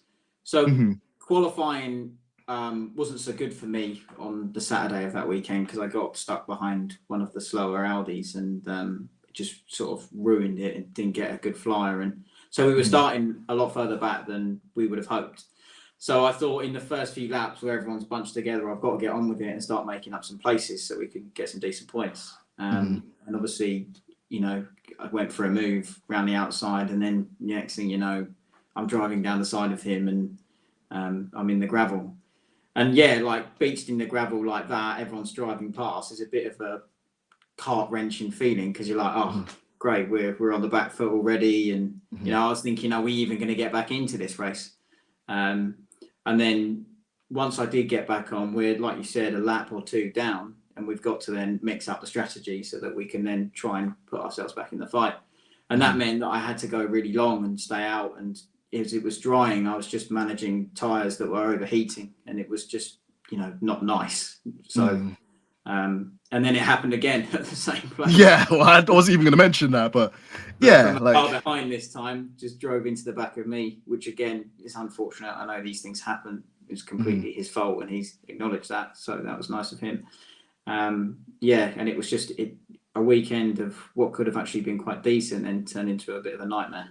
S2: qualifying wasn't so good for me on the Saturday of that weekend because I got stuck behind one of the slower Audis and just sort of ruined it and didn't get a good flyer. And so we were starting a lot further back than we would have hoped. So I thought in the first few laps where everyone's bunched together, I've got to get on with it and start making up some places so we could get some decent points. And obviously, I went for a move around the outside, and then next thing you know, I'm driving down the side of him and I'm in the gravel. And yeah, like beached in the gravel like that, everyone's driving past, is a bit of a heart-wrenching feeling because you're like, oh, great, we're on the back foot already. And, I was thinking, are we even going to get back into this race? And then once I did get back on, we're, like you said, a lap or two down, and we've got to then mix up the strategy so that we can then try and put ourselves back in the fight. And that meant that I had to go really long and stay out. And as it was drying, I was just managing tyres that were overheating, and it was just, not nice. So And then it happened again at the same place.
S1: Yeah, well, I wasn't even going to mention that, but yeah,
S2: from a car behind this time just drove into the back of me, which again is unfortunate. I know these things happen. It's completely his fault, and he's acknowledged that. So that was nice of him. Yeah, and it was just a weekend of what could have actually been quite decent and turned into a bit of a nightmare.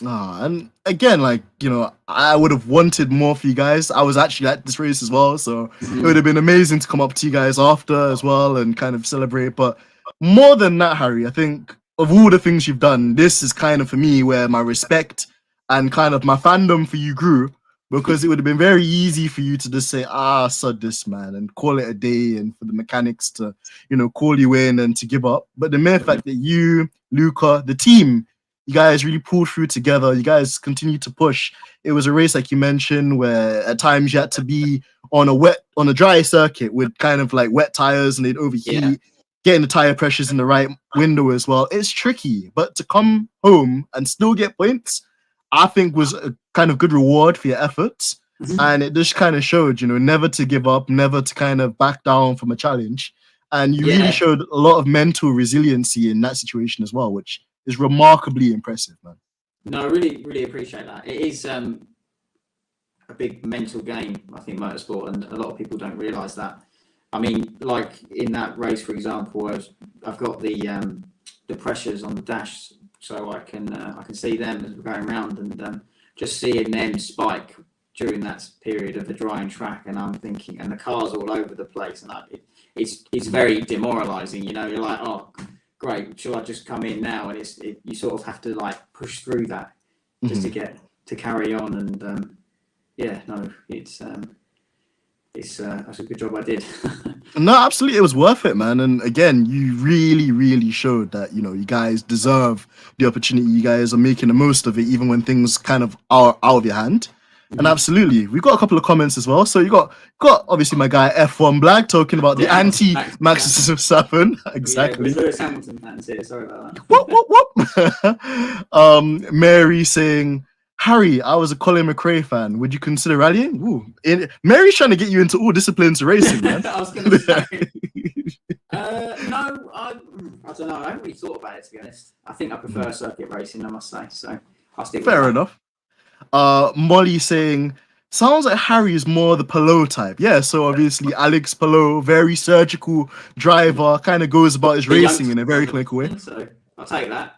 S1: And again, like, you know, I would have wanted more for you guys. I was actually at this race as well, so it would have been amazing to come up to you guys after as well and kind of celebrate. But more than that, Harry, I think of all the things you've done, this is kind of for me where my respect and kind of my fandom for you grew, because it would have been very easy for you to just say, sod this, man, and call it a day, and for the mechanics to, you know, call you in and to give up. But the mere fact that you, Luca, the team, you guys really pulled through together. You guys continued to push. It was a race, like you mentioned, where at times you had to be on a dry circuit with kind of like wet tires and they'd overheat, getting the tire pressures in the right window as well. It's tricky, but to come home and still get points, I think was a kind of good reward for your efforts. And it just kind of showed, you know, never to give up, never to kind of back down from a challenge. And you really showed a lot of mental resiliency in that situation as well, which is remarkably impressive, man.
S2: No, I really, really appreciate that. It is a big mental game, I think, motorsport, and a lot of people don't realise that. I mean, like in that race, for example, I've got the pressures on the dash, so I can see them as we're going around, and just seeing them spike during that period of the drying track, and I'm thinking, and the cars all over the place, and it's very demoralising. You know, you're like, oh, great, shall I just come in now? And you sort of have to like push through that just to carry on. And that's a good job I did.
S1: No, absolutely, it was worth it, man. And again, you really, really showed that, you know, you guys deserve the opportunity. You guys are making the most of it, even when things kind of are out of your hand. And absolutely, we've got a couple of comments as well. So you got obviously my guy F1 Black talking about the anti-Max Verstappen. Exactly.
S2: Yeah, Lewis Hamilton fans here. Sorry about that.
S1: Whoop. Mary saying, Harry, I was a Colin McRae fan. Would you consider rallying? Mary's trying to get you into all disciplines of racing, man.
S2: I was going to say. No, I don't know. I haven't really thought about it, to be honest. I think I prefer circuit racing, I must say. So I'll stick with that.
S1: Fair enough. Molly saying, sounds like Harry is more the Palou type. Yeah, so obviously Alex Palou, very surgical driver, kind of goes about his racing in a very clinical way.
S2: So I'll take that.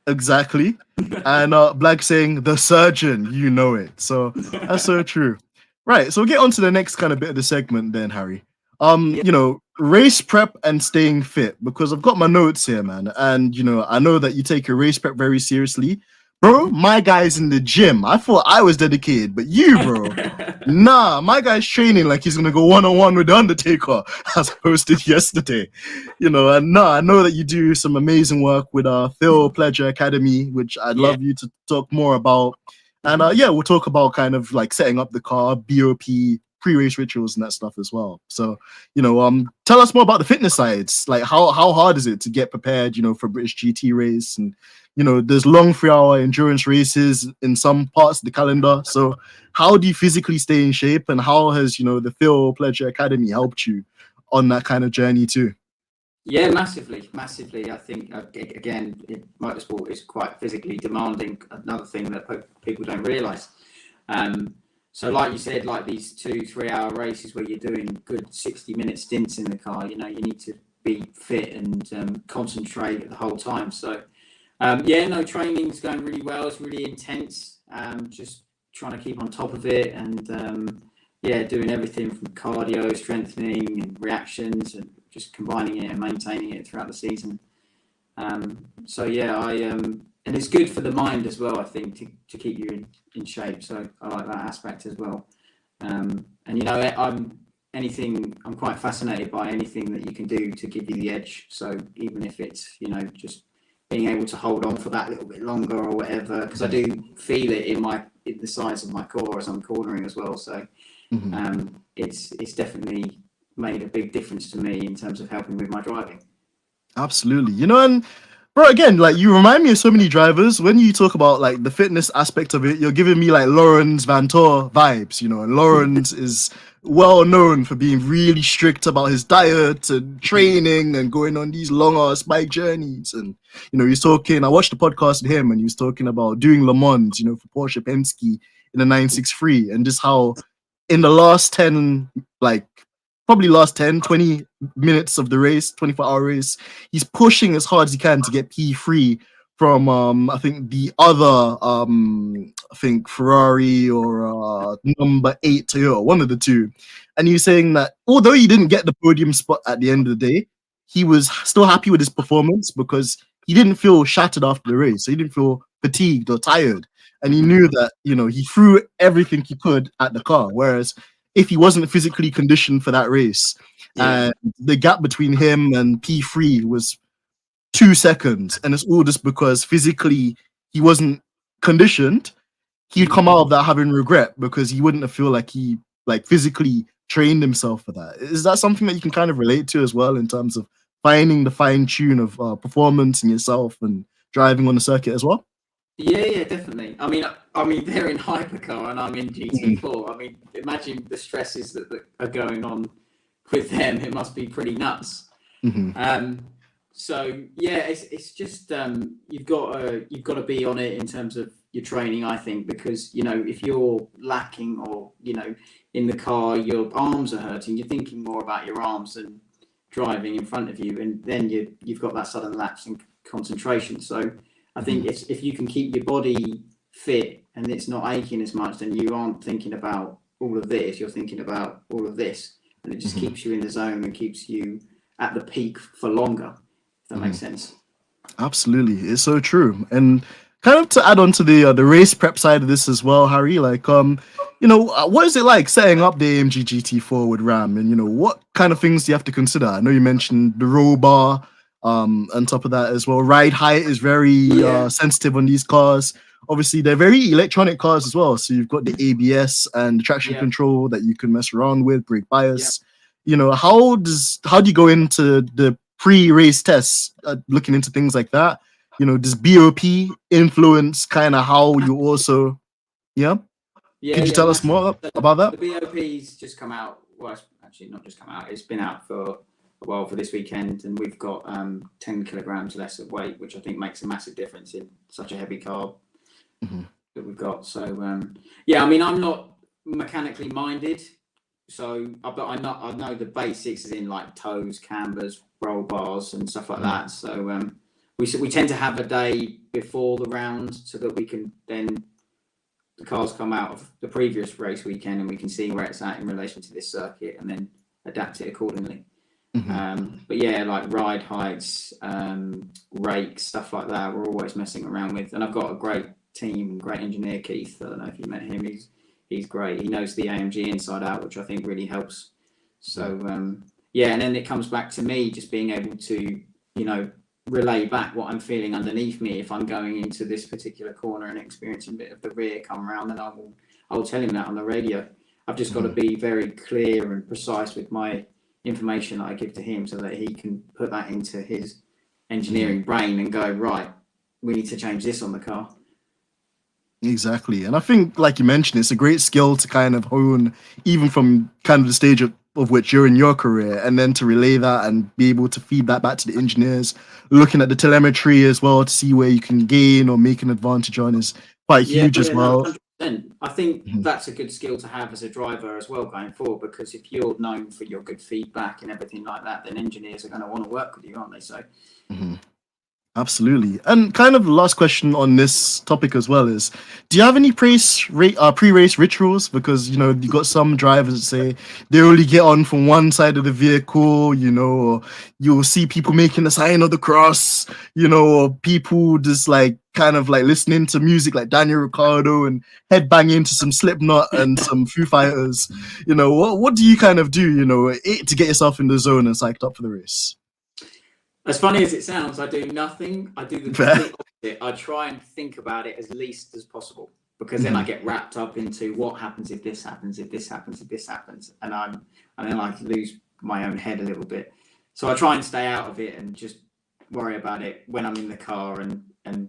S1: Exactly. And Black saying, the surgeon, you know it. So that's so true. Right, so we'll get on to the next kind of bit of the segment then, Harry. You know, race prep and staying fit, because I've got my notes here, man. And, you know, I know that you take your race prep very seriously. Bro, my guy's in the gym. I thought I was dedicated, but you, bro, nah, my guy's training like he's going to go one-on-one with The Undertaker, as I posted yesterday. You know, and I know that you do some amazing work with Phil Pleasure Academy, which I'd love you to talk more about. And we'll talk about kind of like setting up the car, BOP, pre-race rituals and that stuff as well. So, you know, tell us more about the fitness sides. Like how hard is it to get prepared, you know, for British GT race? And, you know, there's long 3-hour endurance races in some parts of the calendar. So how do you physically stay in shape, and how has, you know, the Phil Pleasure Academy helped you on that kind of journey too?
S2: Yeah, massively. I think, again, motorsport is quite physically demanding, another thing that people don't realise. So like you said, like these 2-3 hour races where you're doing good 60-minute stints in the car, you know, you need to be fit and concentrate the whole time. So, training's going really well. It's really intense. Just trying to keep on top of it and, doing everything from cardio, strengthening and reactions and just combining it and maintaining it throughout the season. And it's good for the mind as well, I think, to keep you in shape. So I like that aspect as well. And, you know, I'm quite fascinated by anything that you can do to give you the edge. So even if it's, you know, just being able to hold on for that little bit longer or whatever, because I do feel it in the size of my core as I'm cornering as well. So it's definitely made a big difference to me in terms of helping with my driving.
S1: Absolutely. You know, and Bro, again, like you remind me of so many drivers. When you talk about like the fitness aspect of it, you're giving me like Lawrence Van Tor vibes, you know. And Lawrence is well known for being really strict about his diet and training and going on these long ass bike journeys. And you know, he's talking. I watched the podcast with him, and he was talking about doing Le Mans, you know, for Porsche Penske in the 963, and just how in the last 10, like probably last 10, 20 minutes of the race, 24-hour race, he's pushing as hard as he can to get P3 from I think the other I think Ferrari or number 8 Toyota, one of the two. And he's saying that although he didn't get the podium spot at the end of the day, he was still happy with his performance because he didn't feel shattered after the race. So he didn't feel fatigued or tired. And he knew that, you know, he threw everything he could at the car. Whereas if he wasn't physically conditioned for that race, and the gap between him and P3 was 2 seconds, and it's all just because physically he wasn't conditioned, he'd come out of that having regret because he wouldn't have feel like he like physically trained himself for that. Is that something that you can kind of relate to as well in terms of finding the fine tune of performance in yourself and driving on the circuit as well?
S2: Yeah, definitely. I mean, they're in hypercar and I'm in GT4. I mean, imagine the stresses that are going on with them. It must be pretty nuts. So yeah, it's just you've got to be on it in terms of your training, I think, because you know if you're lacking or you know in the car your arms are hurting, you're thinking more about your arms than driving in front of you, and then you've got that sudden lapse in concentration. So I think it's if you can keep your body fit and it's not aching as much, then you aren't thinking about all of this. You're thinking about all of this, and it just keeps you in the zone and keeps you at the peak for longer. If that makes sense.
S1: Absolutely, it's so true. And kind of to add on to the race prep side of this as well, Harry. Like, you know, what is it like setting up the AMG GT4 with RAM? And you know, what kind of things do you have to consider? I know you mentioned the roll bar. On top of that as well, ride height is very sensitive on these cars. Obviously, they're very electronic cars as well. So you've got the ABS and the traction control that you can mess around with, brake bias. You know, how do you go into the pre-race tests, looking into things like that? You know, does BOP influence kind of how you also, Could you tell us more about that?
S2: The BOP's just come out. Well, it's actually not just come out. It's been out for a while for this weekend, and we've got 10 kilograms less of weight, which I think makes a massive difference in such a heavy car that we've got. So I mean, I'm not mechanically minded, so but I know the basics is in like toes, cambers, roll bars, and stuff like that. So we tend to have a day before the round so that we can then the cars come out of the previous race weekend and we can see where it's at in relation to this circuit and then adapt it accordingly. But yeah, like ride heights, rakes, stuff like that, we're always messing around with. And I've got a great team, great engineer, Keith. I don't know if you met him. He's great. He knows the AMG inside out, which I think really helps. So and then it comes back to me just being able to, you know, relay back what I'm feeling underneath me. If I'm going into this particular corner and experiencing a bit of the rear come around, then I will tell him that on the radio. I've just got to be very clear and precise with my information that I give to him so that he can put that into his engineering brain and go, right, we need to change this on the car.
S1: Exactly. And I think, like you mentioned, it's a great skill to kind of hone even from kind of the stage of which you're in your career, and then to relay that and be able to feed that back to the engineers, looking at the telemetry as well to see where you can gain or make an advantage on is quite huge as well.
S2: 100%. I think that's a good skill to have as a driver as well going forward, because if you're known for your good feedback and everything like that, then engineers are going to want to work with you, aren't they? So
S1: absolutely. And kind of the last question on this topic as well is, do you have any pre-race rituals? Because, you know, you got some drivers that say they only get on from one side of the vehicle, you know, or you'll see people making the sign of the cross, you know, or people just like kind of like listening to music like Daniel Ricciardo and headbanging to some Slipknot and some Foo Fighters. You know, what do you kind of do, you know, to get yourself in the zone and psyched up for the race?
S2: As funny as it sounds, I do nothing. I do the complete opposite. I try and think about it as least as possible, because then I get wrapped up into what happens if this happens, if this happens, if this happens, and then I lose my own head a little bit. So I try and stay out of it and just worry about it when I'm in the car, and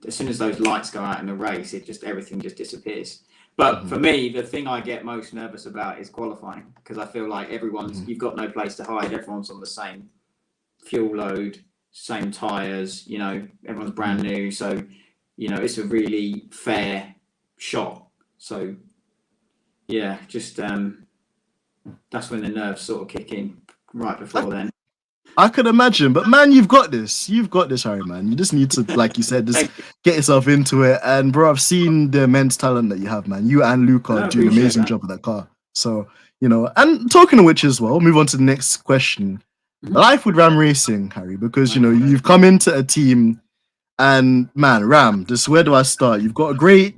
S2: as soon as those lights go out in the race, everything just disappears. But for me, the thing I get most nervous about is qualifying, because I feel like you've got no place to hide. Everyone's on the same fuel load, same tyres, you know, everyone's brand new. So, you know, it's a really fair shot. So, yeah, just that's when the nerves sort of kick in right before then.
S1: I could imagine, but man, you've got this. You've got this, Harry, man. You just need to, like you said, just get yourself into it. And bro, I've seen the immense talent that you have, man. You and Luca do an amazing job with that car. So, you know, and talking of which as well, move on to the next question. Life with Ram Racing, Harry, because, you know, you've come into a team and man, Ram, just where do I start? You've got a great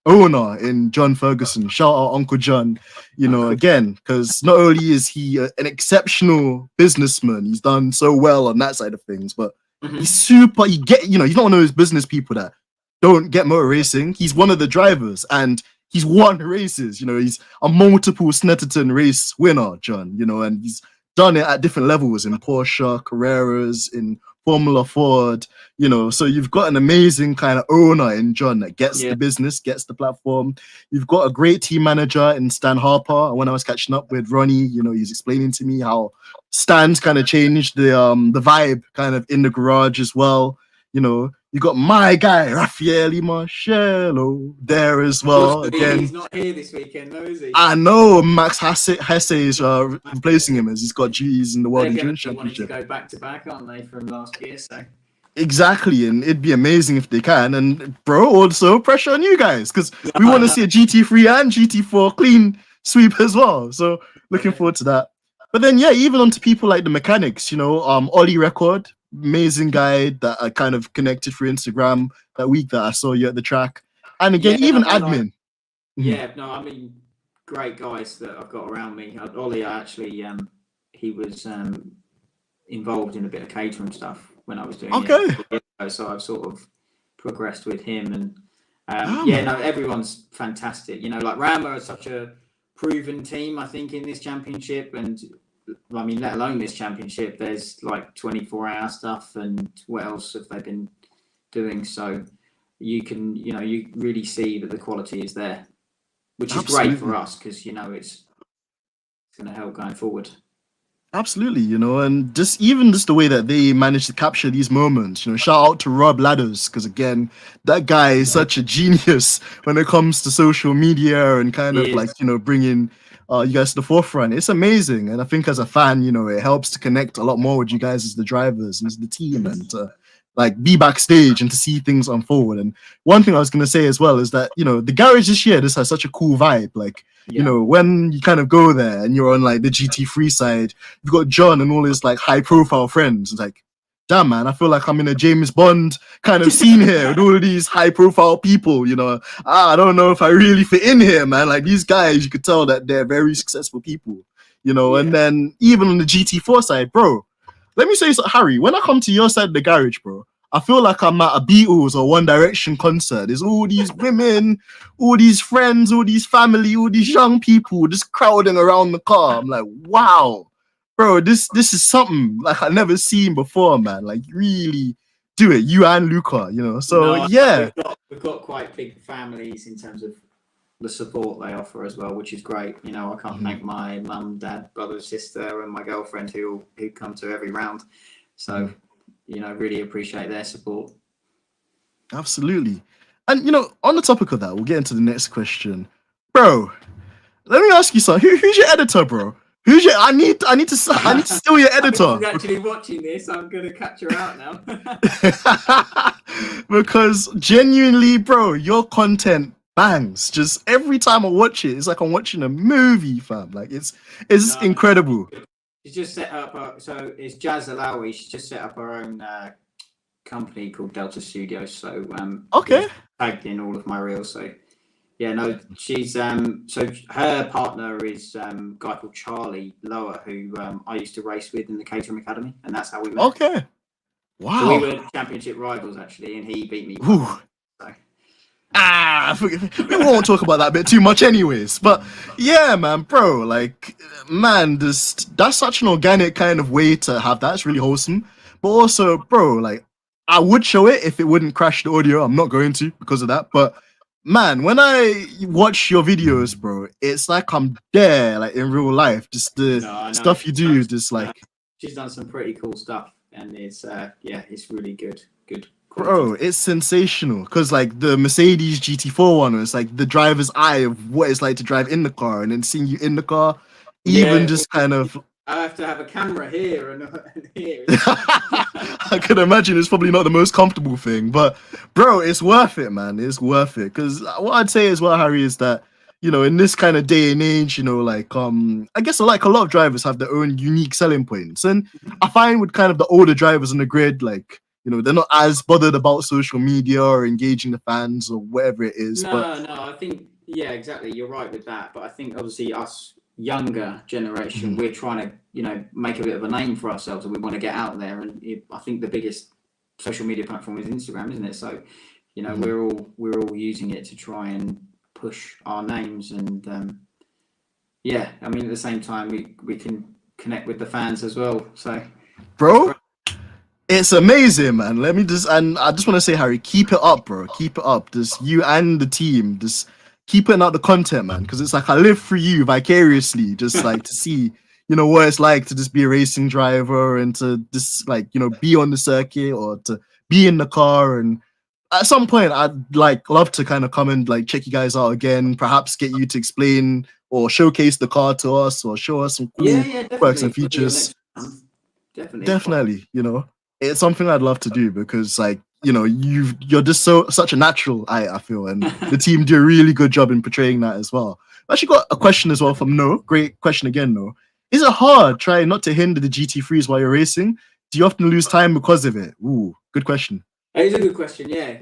S1: owner in John Ferguson. Shout out Uncle John, you know, again, because not only is he an exceptional businessman, he's done so well on that side of things, but he's you know, he's not one of those business people that don't get motor racing. He's one of the drivers and he's won races, you know, he's a multiple Snetterton race winner, John, you know, and he's done it at different levels in Porsche, Carreras, in Formula Ford, you know, so you've got an amazing kind of owner in John that gets the business, gets the platform. You've got a great team manager in Stan Harper. When I was catching up with Ronnie, you know, he's explaining to me how Stan's kind of changed the vibe kind of in the garage as well. You know, you got my guy Raffaele Marcello there as well. Again,
S2: he's not here this weekend, though, is he?
S1: I know Max Hesse is replacing him as he's got duties in the World Endurance Championship.
S2: They're going to go back to back, aren't they, from last year? So
S1: exactly, and it'd be amazing if they can. And bro, also pressure on you guys because we want to see a GT3 and GT4 clean sweep as well. So looking forward to that. But then, yeah, even onto people like the mechanics, you know, Ollie Record. Amazing guy that I kind of connected through Instagram that week that I saw you at the track. And again, even admin.
S2: I mean, great guys that I've got around me. Ollie, actually, he was involved in a bit of catering stuff when I was doing it. So I've sort of progressed with him. And everyone's fantastic. You know, like Rambo is such a proven team, I think, in this championship. And I mean, let alone this championship, there's like 24-hour stuff, and what else have they been doing? So you can, you know, you really see that the quality is there, which is great for us because, you know, it's going to help going forward.
S1: Absolutely, you know, and just the way that they manage to capture these moments, you know, shout out to Rob Ladders because again, that guy is such a genius when it comes to social media and kind of like, you know, bringing you guys to the forefront. It's amazing, and I think as a fan, you know, it helps to connect a lot more with you guys as the drivers and as the team, and to like be backstage and to see things unfold. And one thing I was going to say as well is that, you know, the garage this year has such a cool vibe. Like, you know, when you kind of go there and you're on like the GT3 side, you've got John and all his like high profile friends. It's like, damn, man, I feel like I'm in a James Bond kind of scene here with all of these high profile people, you know. I don't know if I really fit in here, man. Like these guys, you could tell that they're very successful people, you know. And then even on the GT4 side, bro, let me say something, Harry, when I come to your side of the garage, bro, I feel like I'm at a Beatles or One Direction concert. There's all these women, all these friends, all these family, all these young people just crowding around the car. I'm like, wow. Bro, this is something like I've never seen before, man. Like, really do it, you and Luca, you know. So yeah,
S2: we've got quite big families in terms of the support they offer as well, which is great. You know, I can't thank my mum, dad, brother, sister, and my girlfriend who come to every round. So, you know, really appreciate their support.
S1: Absolutely. And you know, on the topic of that, we'll get into the next question, bro. Let me ask you something. Who's your editor, bro? Who's your? I need to steal your editor.
S2: She's actually watching this. I'm gonna catch her out now.
S1: Because genuinely, bro, your content bangs. Just every time I watch it, it's like I'm watching a movie, fam. Like it's incredible.
S2: She's just set up. So it's Jazz Alawi. She's just set up her own company called Delta Studios. So tagged in all of my reels. So. Yeah, no, she's so her partner is a guy called Charlie Lower, who I used to race with in the Catering Academy, and that's how we met.
S1: Okay. Wow.
S2: So we were championship rivals actually, and he beat me.
S1: So. We won't talk about that a bit too much anyways. But yeah, man, bro, like, man, that's such an organic kind of way to have that. It's really wholesome. But also, bro, like I would show it if it wouldn't crash the audio. I'm not going to because of that. But man, when I watch your videos, bro, it's like I'm there, like in real life. Just the stuff you do, just like
S2: she's done some pretty cool stuff, and it's it's really good. Good.
S1: Bro, it's sensational because like the Mercedes GT4 one was like the driver's eye of what it's like to drive in the car, and then seeing you in the car, even just kind of.
S2: I have to have a camera here and here.
S1: I can imagine it's probably not the most comfortable thing, but bro, it's worth it, man. It's worth it because what I'd say as well, Harry, is that in this kind of day and age, like I guess like a lot of drivers have their own unique selling points, and I find with kind of the older drivers on the grid, like. They're not as bothered about social media or engaging the fans or whatever it is.
S2: No, I think, exactly. You're right with that. But I think obviously us younger generation, we're trying to, make a bit of a name for ourselves, and we want to get out there. And I think the biggest social media platform is Instagram, isn't it? So, we're all using it to try and push our names. And I mean, at the same time, we can connect with the fans as well. So,
S1: bro. It's amazing, man. I just want to say, Harry, keep it up, bro. Keep it up. Just you and the team, just keep putting out the content, man. Because it's like I live through you vicariously, just like to see, what it's like to just be a racing driver and to just like, be on the circuit or to be in the car. And at some point, I'd like love to kind of come and like check you guys out again. Perhaps get you to explain or showcase the car to us or show us some cool perks and features. Definitely, It's something I'd love to do because, like, you're just such a natural, I feel, and the team do a really good job in portraying that as well. I actually got a question as well from No. Great question again, No. Is it hard trying not to hinder the GT3s while you're racing? Do you often lose time because of it? Ooh, good question.
S2: It is a good question, yeah.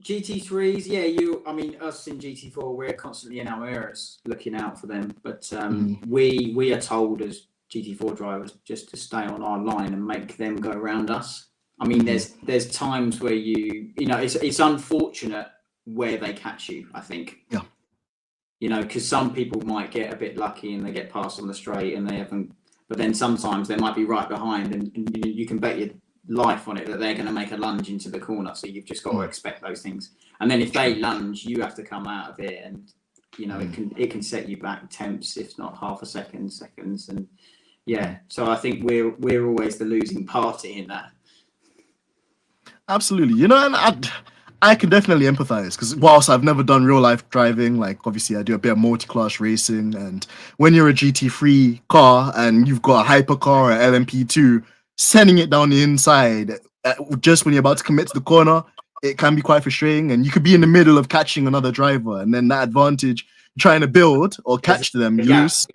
S2: GT3s, I mean, us in GT4, we're constantly in our mirrors looking out for them, but we are told as GT4 drivers just to stay on our line and make them go around us. I mean, there's times where it's unfortunate where they catch you, I think.
S1: Yeah.
S2: Because some people might get a bit lucky and they get past on the straight and they haven't, but then sometimes they might be right behind and you can bet your life on it that they're going to make a lunge into the corner. So you've just got to expect those things. And then if they lunge, you have to come out of it, and it can set you back tenths, if not half a second, seconds, and so I think we're always the losing party in that.
S1: Absolutely, and I can definitely empathize because whilst I've never done real life driving, like obviously I do a bit of multi-class racing, and when you're a GT3 car and you've got a hypercar or LMP2, sending it down the inside just when you're about to commit to the corner, it can be quite frustrating, and you could be in the middle of catching another driver, and then that advantage trying to build or catch them, you lose.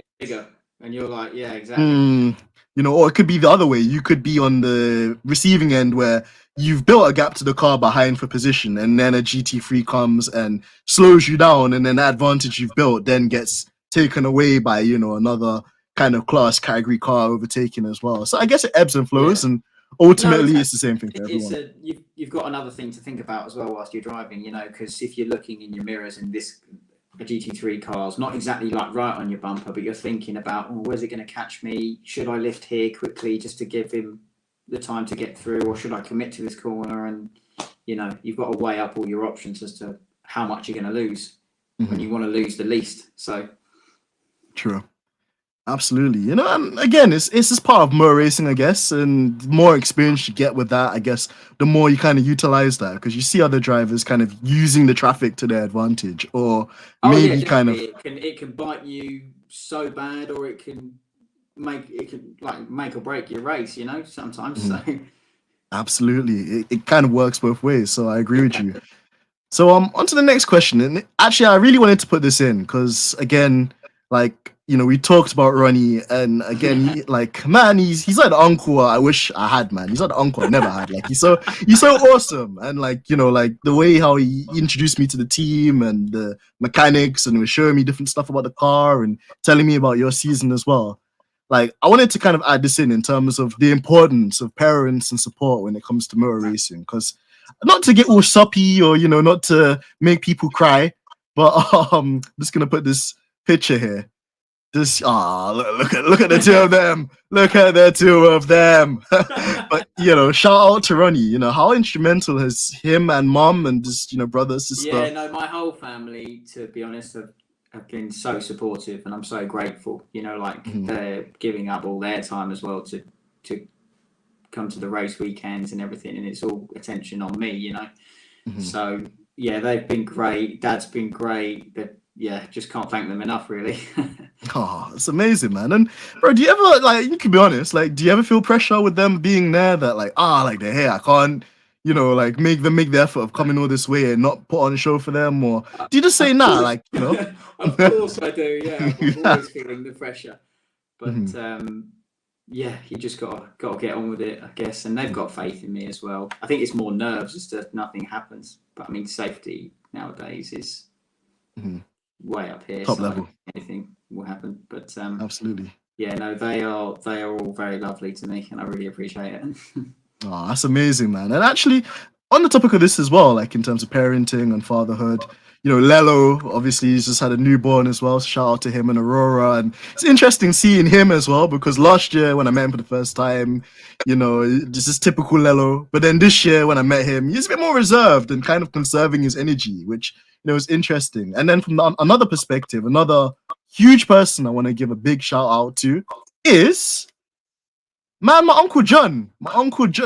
S2: And you're like, yeah, exactly.
S1: Or it could be the other way. You could be on the receiving end where you've built a gap to the car behind for position, and then a GT3 comes and slows you down, and then that advantage you've built then gets taken away by, another kind of class category car overtaking as well. So I guess it ebbs and flows, and ultimately it's the same thing for everyone.
S2: You've got another thing to think about as well whilst you're driving, because if you're looking in your mirrors in a GT3 car's not exactly like right on your bumper, but you're thinking about, where's it going to catch me? Should I lift here quickly just to give him the time to get through, or should I commit to this corner? And you've got to weigh up all your options as to how much you're going to lose when you want to lose the least. So
S1: true. Absolutely. And again, it's just part of motor racing, I guess, and the more experience you get with that, I guess, the more you kind of utilize that, because you see other drivers kind of using the traffic to their advantage, or maybe kind of
S2: it can bite you so bad, or it can make or break your race, sometimes. So
S1: absolutely, it kind of works both ways. So I agree with you. So on to the next question, and actually I really wanted to put this in because again, like, we talked about Ronnie, and again, he's like the uncle I wish I had, man. He's not the uncle I never had. Like, he's so awesome, and like, like the way how he introduced me to the team and the mechanics, and was showing me different stuff about the car and telling me about your season as well. Like, I wanted to kind of add this in terms of the importance of parents and support when it comes to motor racing, because not to get all soppy or not to make people cry, but I'm just gonna put this picture here. Just look at the two of them. Look at the two of them. But shout out to Ronnie. How instrumental has him and mom and just brother, sister.
S2: Yeah, no, my whole family, to be honest, have been so supportive, and I'm so grateful. They're giving up all their time as well to come to the race weekends and everything, and it's all attention on me. So yeah, they've been great. Dad's been great. Yeah, just can't thank them enough, really.
S1: Oh, it's amazing, man. And bro, do you ever you can be honest, do you ever feel pressure with them being there that they're here, I can't, make them make the effort of coming all this way and not put on a show for them, or do you just say nah,
S2: Of course I do, yeah. I'm always feeling the pressure. But yeah, you just gotta get on with it, I guess. And they've got faith in me as well. I think it's more nerves as to nothing happens. But I mean, safety nowadays is way up here.
S1: Top level.
S2: Anything will happen. But
S1: absolutely.
S2: Yeah, no, they are all very lovely to me, and I really appreciate it.
S1: Oh, that's amazing, man. And actually, on the topic of this as well, in terms of parenting and fatherhood, Lelo, obviously, he's just had a newborn as well. Shout out to him and Aurora. And it's interesting seeing him as well, because last year when I met him for the first time, this is typical Lelo. But then this year when I met him, he's a bit more reserved and kind of conserving his energy, which, is interesting. And then from another perspective, another huge person I want to give a big shout out to is... man, my Uncle John.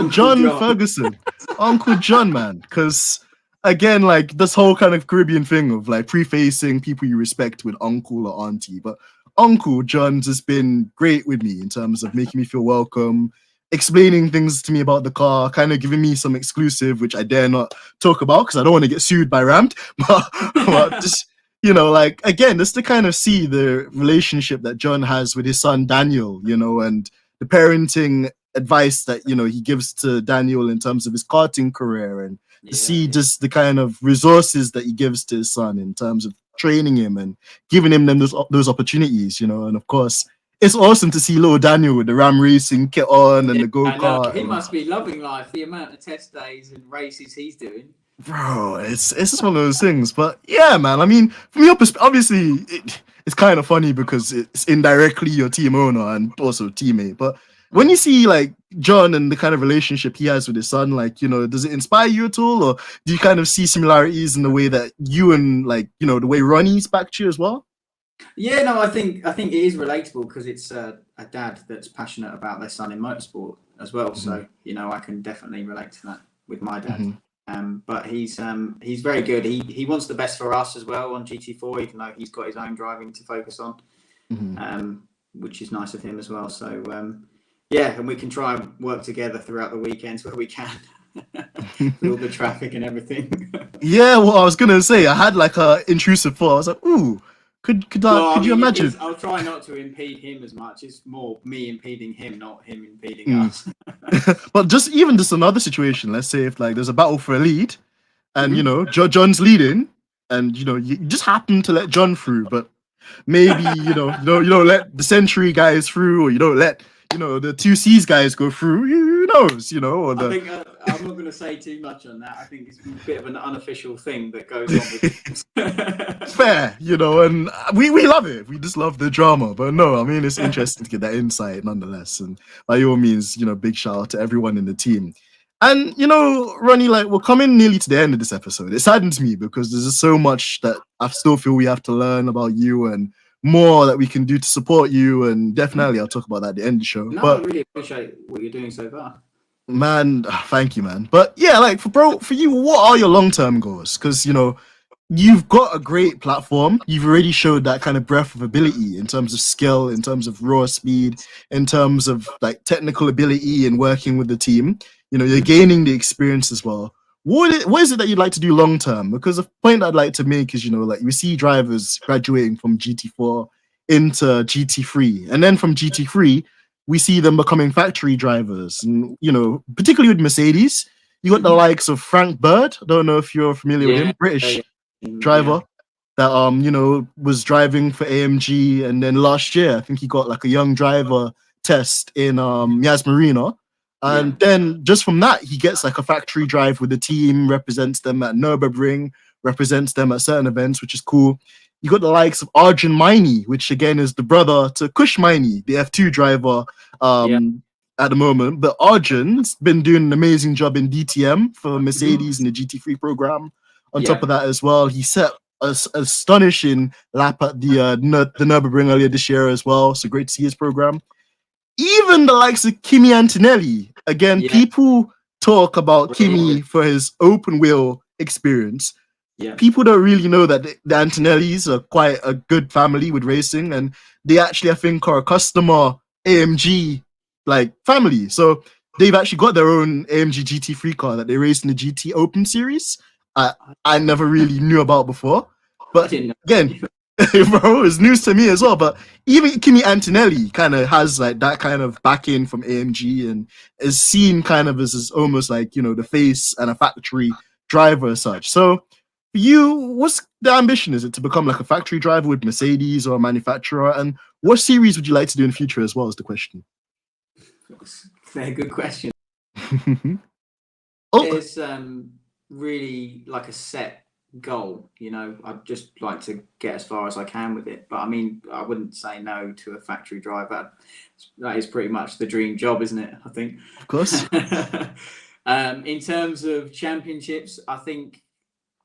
S1: John Ferguson. Uncle John, man. Because, again, this whole kind of Caribbean thing of, prefacing people you respect with uncle or auntie. But Uncle John's just been great with me in terms of making me feel welcome, explaining things to me about the car, kind of giving me some exclusive, which I dare not talk about because I don't want to get sued by Rammed. But just... again, just to kind of see the relationship that John has with his son, Daniel, and the parenting advice that, he gives to Daniel in terms of his karting career, and to see just the kind of resources that he gives to his son in terms of training him and giving him those opportunities, and of course, it's awesome to see little Daniel with the Ram Racing kit on and the go-kart.
S2: He must be loving life, the amount of test days and races he's doing.
S1: Bro, it's just one of those things. But yeah, man, I mean, from your perspective, obviously, it's kind of funny because it's indirectly your team owner and also teammate. But when you see John and the kind of relationship he has with his son, does it inspire you at all, or do you kind of see similarities in the way that you and the way Ronnie's backed you as well?
S2: Yeah, no, I think it is relatable because it's a dad that's passionate about their son in motorsport as well. So I can definitely relate to that with my dad. But he's very good. He wants the best for us as well on GT4, even though he's got his own driving to focus on, which is nice of him as well. So yeah, and we can try and work together throughout the weekends where we can, with all the traffic and everything.
S1: Yeah, well, I was gonna say I had a intrusive thought. I was like, ooh. Could you imagine?
S2: I'll try not to impede him as much. It's more me impeding him, not him impeding us.
S1: But just another situation. Let's say if there's a battle for a lead, and John's leading, and you just happen to let John through, but maybe you don't let the Century guys through, or you don't let the 2Cs guys go through. Who knows? Or the...
S2: I think I'm not going to say too much on that. I think it's a bit of an unofficial thing that goes on with it.
S1: Fair, and we love it. We just love the drama. But no, I mean, it's interesting to get that insight nonetheless. And by all means, big shout out to everyone in the team. And, Ronnie, we're coming nearly to the end of this episode. It saddens me because there's just so much that I still feel we have to learn about you and more that we can do to support you. And definitely I'll talk about that at the end of the show.
S2: No,
S1: but
S2: I really appreciate what you're doing so far.
S1: Man, thank you, man. But yeah, for you, what are your long-term goals? Because, you've got a great platform. You've already showed that kind of breadth of ability in terms of skill, in terms of raw speed, in terms of technical ability and working with the team. You're gaining the experience as well. What is it that you'd like to do long term? Because the point I'd like to make is, we see drivers graduating from GT4 into GT3, and then from GT3, we see them becoming factory drivers. And particularly with Mercedes, you got the likes of Frank Bird. I don't know if you're familiar with him, British driver that was driving for AMG, and then last year I think he got a young driver test in Yas Marina. And then just from that, he gets a factory drive with the team, represents them at Nürburgring, represents them at certain events, which is cool. You got the likes of Arjun Maini, which again is the brother to Kush Maini, the F2 driver at the moment. But Arjun's been doing an amazing job in DTM for Mercedes in the GT3 program. On top of that as well, he set an astonishing lap at the Nürburgring earlier this year as well. So great to see his program. Even the likes of Kimi Antonelli. Again, people talk about Kimi for his open wheel experience. People don't really know that the Antonellis are quite a good family with racing, and they actually, I think, are a customer AMG like family. So they've actually got their own AMG GT3 car that they race in the GT Open Series. I never really knew about before, but again, bro, it's news to me as well. But even Kimi Antonelli kind of has like that kind of backing from AMG and is seen kind of as almost like, you know, the face and a factory driver as such. So for you, what's the ambition? Is it to become like a factory driver with Mercedes or a manufacturer? And what series would you like to do in the future as well is the question.
S2: Very good question. It's really like a set goal, you know. I'd just like to get as far as I can with it, but I mean, I wouldn't say no to a factory driver. That is pretty much the dream job, isn't it? I think,
S1: of course.
S2: In terms of championships, I think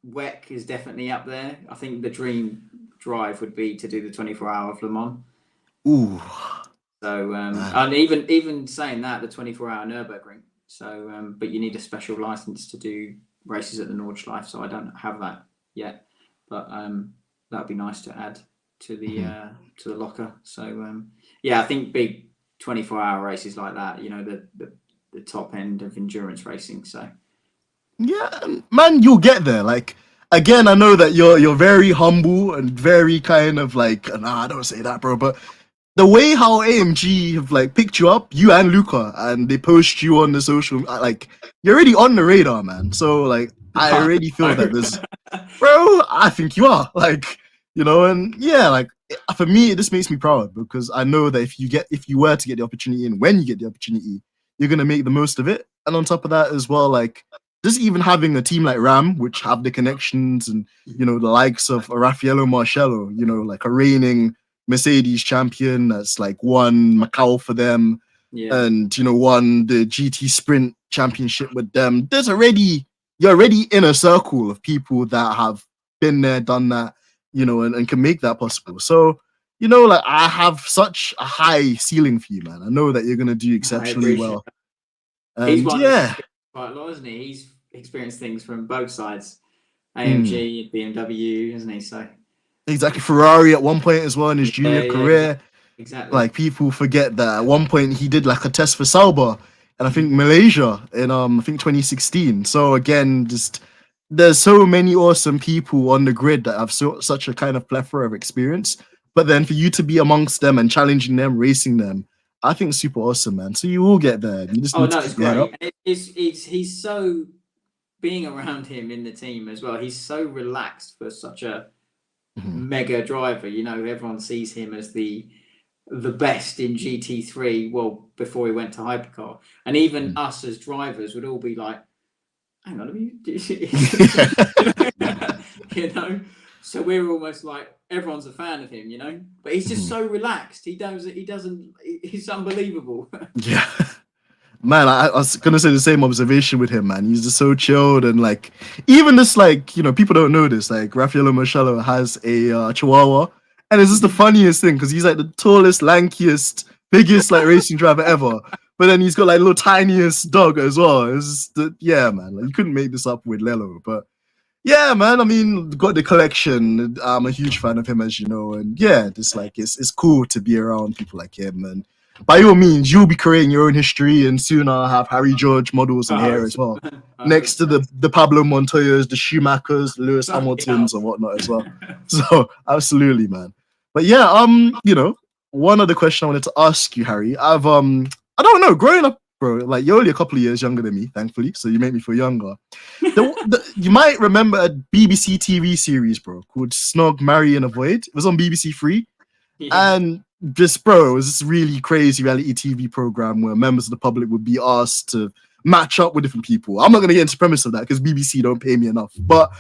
S2: WEC is definitely up there. I think the dream drive would be to do the 24-hour of Le Mans.
S1: Ooh.
S2: So and even saying that, the 24-hour Nürburgring. So but you need a special license to do races at the Nordschleife, so I don't have that yet. But that'd be nice to add to the locker. So yeah, I think big 24-hour races like that, you know, the top end of endurance racing. So
S1: yeah, man, you'll get there. Like, again, I know that you're very humble and very kind of like, nah, don't say that, bro, but the way how AMG have like picked you up, you and Luca, and they post you on the social, like, you're already on the radar, man. So like, I already feel that there's, bro, I think you are, like, you know. And yeah, like, for me, this makes me proud because I know that if you were to get the opportunity, and when you get the opportunity, you're gonna make the most of it. And on top of that as well, like, just even having a team like Ram, which have the connections, and, you know, the likes of Raffaello Marcello, you know, like a reigning Mercedes champion that's like won Macau for them, and, you know, won the GT Sprint championship with them. You're already in a circle of people that have been there, done that, you know, and can make that possible. So, you know, like, I have such a high ceiling for you, man. I know that you're gonna do exceptionally well.
S2: He's won quite a lot, isn't he? He's experienced things from both sides, AMG, BMW, isn't he? So
S1: exactly, Ferrari at one point as well in his junior career.
S2: Exactly.
S1: Like, people forget that at one point he did like a test for Sauber, and I think Malaysia in I think 2016. So again, just there's so many awesome people on the grid that have such a kind of plethora of experience. But then for you to be amongst them and challenging them, racing them, I think it's super awesome, man. So you will get there. You just need to
S2: it's
S1: keep your head up.
S2: He's so, being around him in the team as well, he's so relaxed for such a mega driver. You know, everyone sees him as the best in GT3, well, before he went to hypercar, and even us as drivers would all be like, hang on, you know. So we're almost like, everyone's a fan of him, you know, but he's just so relaxed. He's unbelievable.
S1: Yeah, man, I was gonna say the same observation with him, man. He's just so chilled, and like, even this, like, you know, people don't know this, like, Raffaello Marcello has a Chihuahua, and it's just the funniest thing because he's like the tallest, lankiest, biggest like racing driver ever, but then he's got like little tiniest dog as well. It's just, yeah, man, like, you couldn't make this up with Lello. But yeah, man, I mean, got the collection. I'm a huge fan of him, as you know, and yeah, just like, it's cool to be around people like him. And by all means, you'll be creating your own history, and soon I'll have Harry George models in here as well, next to the Pablo Montoyas, the Schumachers, the Lewis Hamiltons, and whatnot as well. So absolutely, man. But yeah, you know, one other question I wanted to ask you, Harry. I don't know, growing up, bro, like, you're only a couple of years younger than me, thankfully, so you make me feel younger. You might remember a BBC TV series, bro, called Snog, Marry and Avoid. It was on BBC Three. And just, bro, it was this really crazy reality TV program where members of the public would be asked to match up with different people. I'm not going to get into the premise of that because BBC don't pay me enough, but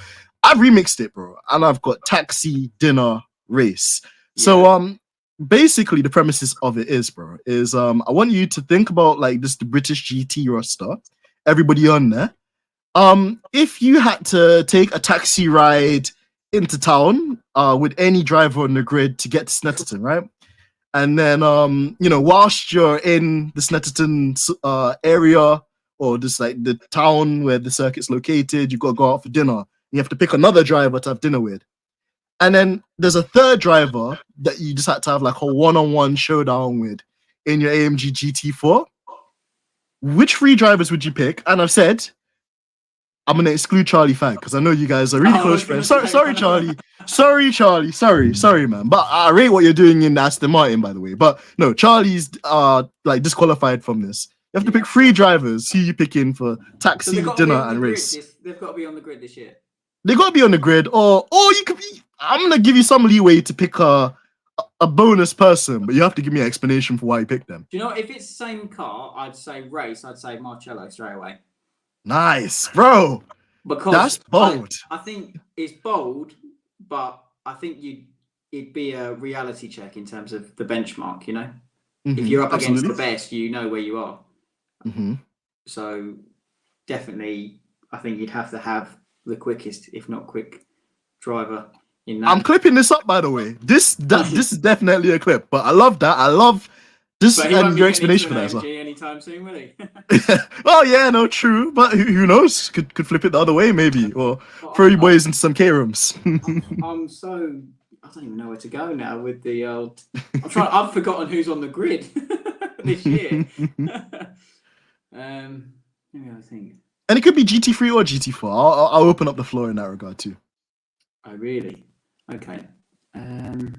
S1: I've remixed it, bro, and I've got Taxi, Dinner, race. So basically the premises of it is, bro, is I want you to think about like this the British GT roster, everybody on there. If you had to take a taxi ride into town with any driver on the grid to get to Snetterton, right? And then whilst you're in the Snetterton area or just like the town where the circuit's located, you got to go out for dinner. You have to pick another driver to have dinner with. And then there's a third driver that you just had to have like a one-on-one showdown with in your AMG GT4. Which three drivers would you pick? And I've said I'm gonna exclude Charlie Fag because I know you guys are really close friends. Sorry, Charlie. Sorry, Charlie. Sorry, man. But I rate what you're doing in Aston Martin, by the way. But no, Charlie's like disqualified from this. You have to pick three drivers. Who you picking for taxi, dinner, and race?
S2: They've got to be on the grid this year.
S1: They got to be on the grid, or you could be. I'm gonna give you some leeway to pick a bonus person, but you have to give me an explanation for why you picked them.
S2: Do you know if it's the same car? I'd say race. I'd say Marcello straight away.
S1: Nice, bro.
S2: Because
S1: that's bold.
S2: I think it's bold, but I think it'd be a reality check in terms of the benchmark. You know, if you're up against the best, you know where you are. So definitely, I think you'd have to have the quickest, if not quick, driver in that.
S1: I'm clipping this up, by the way. This is definitely a clip, but I love that. I love this and your explanation for that as well.
S2: Anytime soon, will he?
S1: Oh yeah, no, true. But who knows? Could flip it the other way maybe, or throw you boys into some K rooms.
S2: I'm so I don't even know where to go now with the old. I've forgotten who's on the grid this year. Maybe I think. And
S1: it could be GT3 or GT4. I'll open up the floor in that regard too.
S2: Oh really? Okay. I'm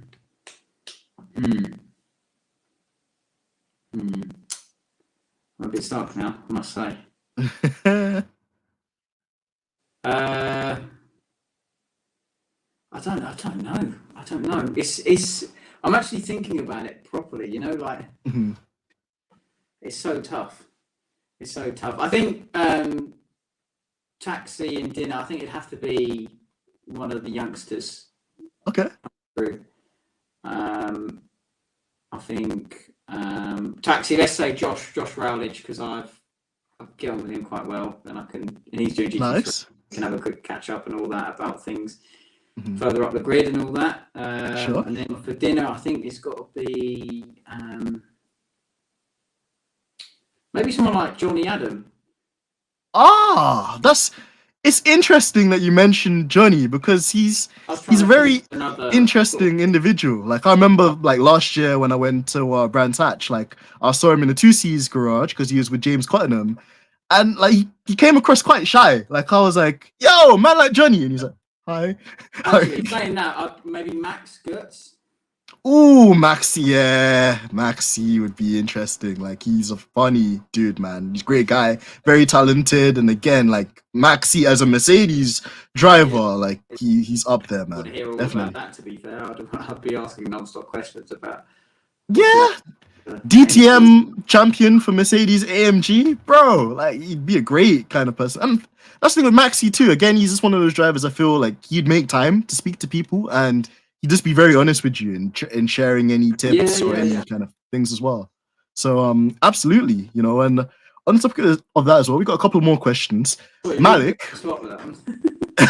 S2: a bit stuck now, I must say. I don't know. It's. I'm actually thinking about it properly. You know, like it's so tough. It's so tough. I think taxi and dinner. I think it'd have to be one of the youngsters.
S1: Okay.
S2: I think taxi. Let's say Josh Rowledge because I've get on with him quite well, and he's doing GT3.
S1: Nice.
S2: Can have a quick catch up and all that about things further up the grid and all that.
S1: Sure.
S2: And then for dinner, I think it's got to be maybe someone like Johnny Adam.
S1: It's interesting that you mentioned Johnny because he's a very interesting individual. Like I remember like last year when I went to Brands Hatch, like I saw him in the 2C's garage because he was with James Cottenham. And like he came across quite shy. Like I was like, "Yo, man, like Johnny," and he's like, "Hi."
S2: Actually, saying that, maybe Max Gertz.
S1: Ooh, Maxi, yeah, Maxi would be interesting. Like he's a funny dude, man. He's a great guy, very talented, and again, like Maxi as a Mercedes driver, like he's up there, man.
S2: I hear all
S1: definitely.
S2: About that, to be fair, I'd be asking non-stop questions about.
S1: Yeah. DTM champion for Mercedes AMG, bro. Like he'd be a great kind of person. And that's the thing with Maxi too. Again, he's just one of those drivers I feel like he'd make time to speak to people and he'd just be very honest with you in sharing any tips or any kind of things as well. So absolutely, you know, and on the topic of that as well, we got a couple more questions.
S2: Wait,
S1: Malik.